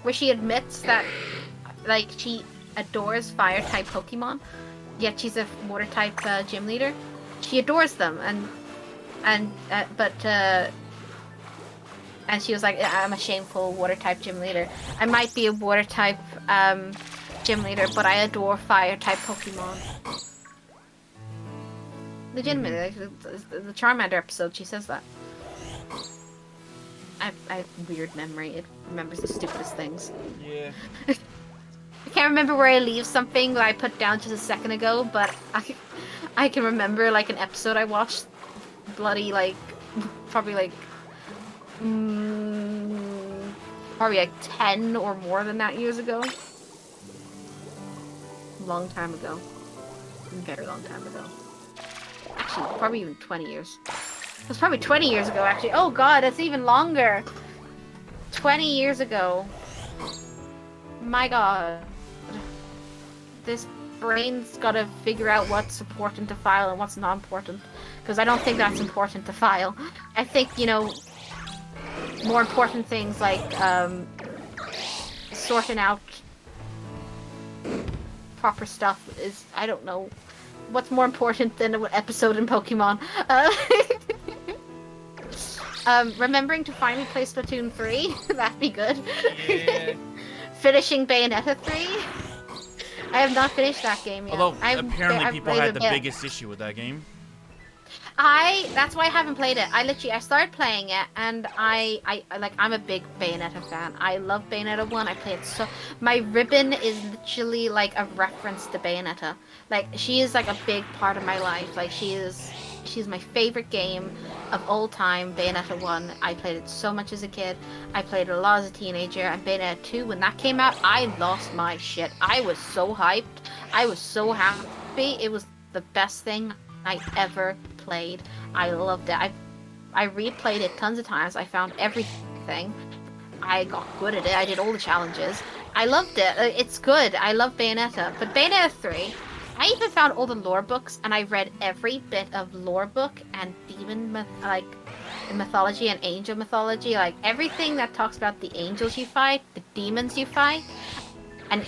Where she admits that, like, she adores fire type Pokemon, yet she's a water type gym leader. She adores them, and she was like, I'm a shameful water type gym leader. I might be a water type gym leader, but I adore fire type Pokemon. Legitimately, like, the Charmander episode, she says that. I have weird memory. It remembers the stupidest things. Yeah. I can't remember where I leave something that I put down just a second ago, but I can remember like an episode I watched bloody like probably like 10 or more than that years ago. Long time ago. Very long time ago. Actually, probably even 20 years. It was probably 20 years ago, actually. Oh god, that's even longer. 20 years ago. My god. This brain's gotta figure out what's important to file and what's not important. Because I don't think that's important to file. I think, more important things like, sorting out proper stuff is, I don't know, what's more important than an episode in Pokemon. Remembering to finally play Splatoon 3, that'd be good. Yeah. Finishing Bayonetta 3. I have not finished that game yet. Although apparently people had the bit. biggest issue with that game. That's why I haven't played it. I started playing it, and I'm a big Bayonetta fan. I love Bayonetta 1. I play it so. My ribbon is literally like a reference to Bayonetta. Like, she is like a big part of my life. Like, she's my favorite game of all time, Bayonetta 1. I played it so much as a kid. I played it a lot as a teenager. And Bayonetta 2, when that came out, I lost my shit. I was so hyped. I was so happy. It was the best thing I ever played. I loved it. I replayed it tons of times. I found everything. I got good at it. I did all the challenges. I loved it. It's good. I love Bayonetta. But Bayonetta 3, I even found all the lore books, and I read every bit of lore book and demon mythology and angel mythology, like everything that talks about the angels you fight, the demons you fight, and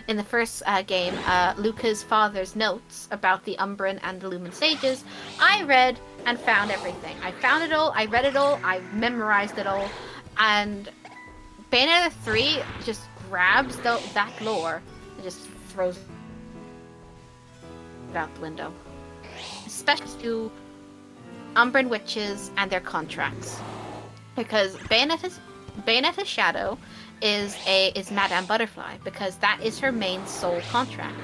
in the first game, Luca's father's notes about the Umbran and the Lumen Sages, I read and found everything. I found it all, I read it all, I memorized it all, and Bayonetta 3 just grabs that lore and just throws it out the window. Especially to Umbran witches and their contracts. Because Bayonetta's shadow is Madame Butterfly, because that is her main soul contract.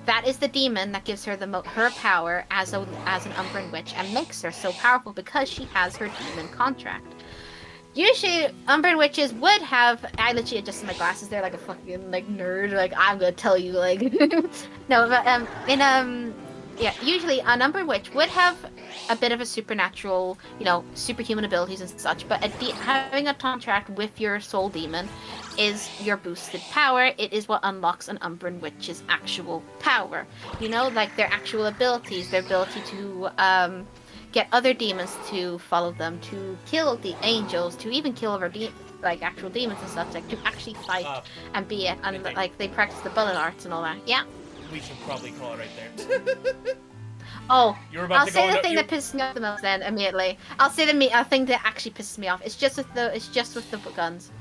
That is the demon that gives her her power as an Umbran witch and makes her so powerful because she has her demon contract. Usually, Umbran witches would have. I literally adjusted my glasses there like a fucking like nerd. Like I'm gonna tell you like no, but yeah. Usually, an Umbran witch would have a bit of a supernatural, superhuman abilities and such. But having a contract with your soul demon is your boosted power. It is what unlocks an Umbran witch's actual power. Like their actual abilities, their ability to get other demons to follow them, to kill the angels, to even kill other actual demons and stuff, like to actually fight and be it, and like they practice the bullet arts and all that. Yeah. We should probably call it right there. Oh, I'll say the thing that pisses me off the most. Then immediately, I'll say the thing that actually pisses me off. It's just with the guns.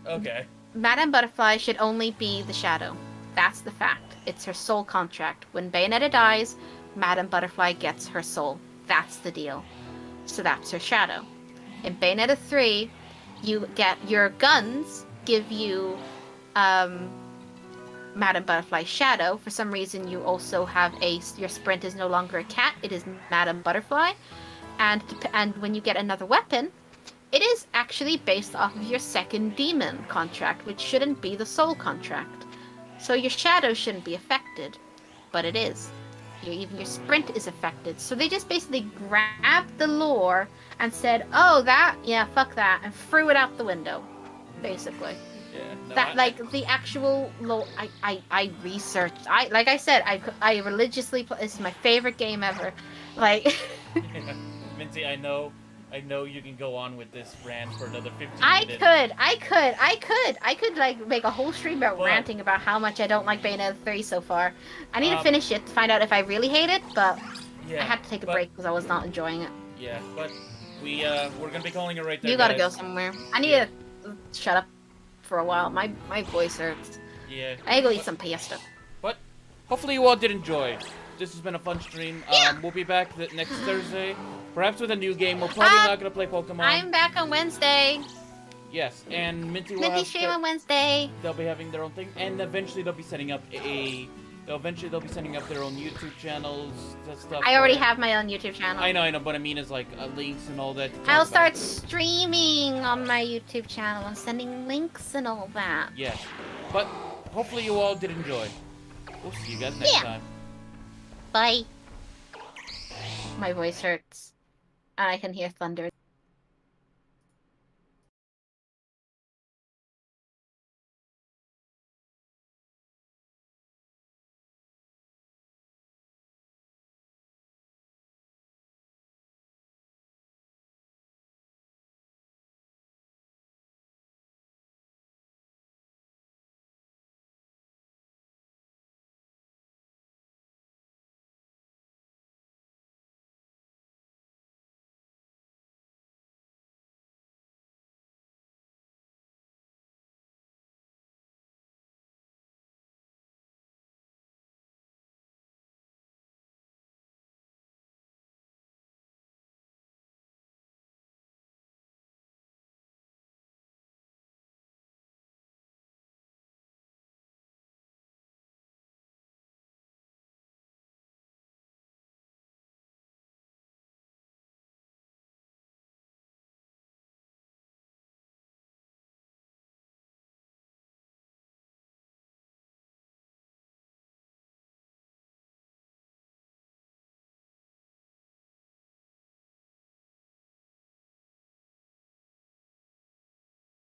Okay. Madame Butterfly should only be the shadow. That's the fact. It's her soul contract. When Bayonetta dies, Madame Butterfly gets her soul. That's the deal. So that's her shadow. In Bayonetta 3, you get your guns give you Madame Butterfly's shadow. For some reason, you also have your sprint is no longer a cat. It is Madame Butterfly. And when you get another weapon, it is actually based off of your second demon contract, which shouldn't be the soul contract. So your shadow shouldn't be affected, but it is. Even your sprint is affected. So they just basically grabbed the lore and said, "Oh, fuck that," and threw it out the window, basically. Yeah. No, the actual lore. I researched. Like I said, I religiously play. This is my favorite game ever. Like. Minty, I know you can go on with this rant for another 15 minutes. I could like make a whole stream about ranting about how much I don't like Bayonetta 3 so far. I need to finish it to find out if I really hate it, but I had to take a break because I was not enjoying it. Yeah, but we're gonna be calling it right there. You gotta go somewhere. I need to shut up for a while. My voice hurts. Yeah. I need to go eat some pasta. But hopefully you all did enjoy. This has been a fun stream. We'll be back next Thursday, perhaps with a new game. We're probably not gonna play Pokemon. I'm back on Wednesday. Yes, and Minty will have stream on Wednesday. They'll be having their own thing, and eventually they'll be setting up their own YouTube channels, that stuff. I already have my own YouTube channel. I know, but I mean, it's like links and all that. I'll start streaming on my YouTube channel and sending links and all that. Yes, but hopefully you all did enjoy. We'll see you guys next time. Bye. My voice hurts. And I can hear thunder.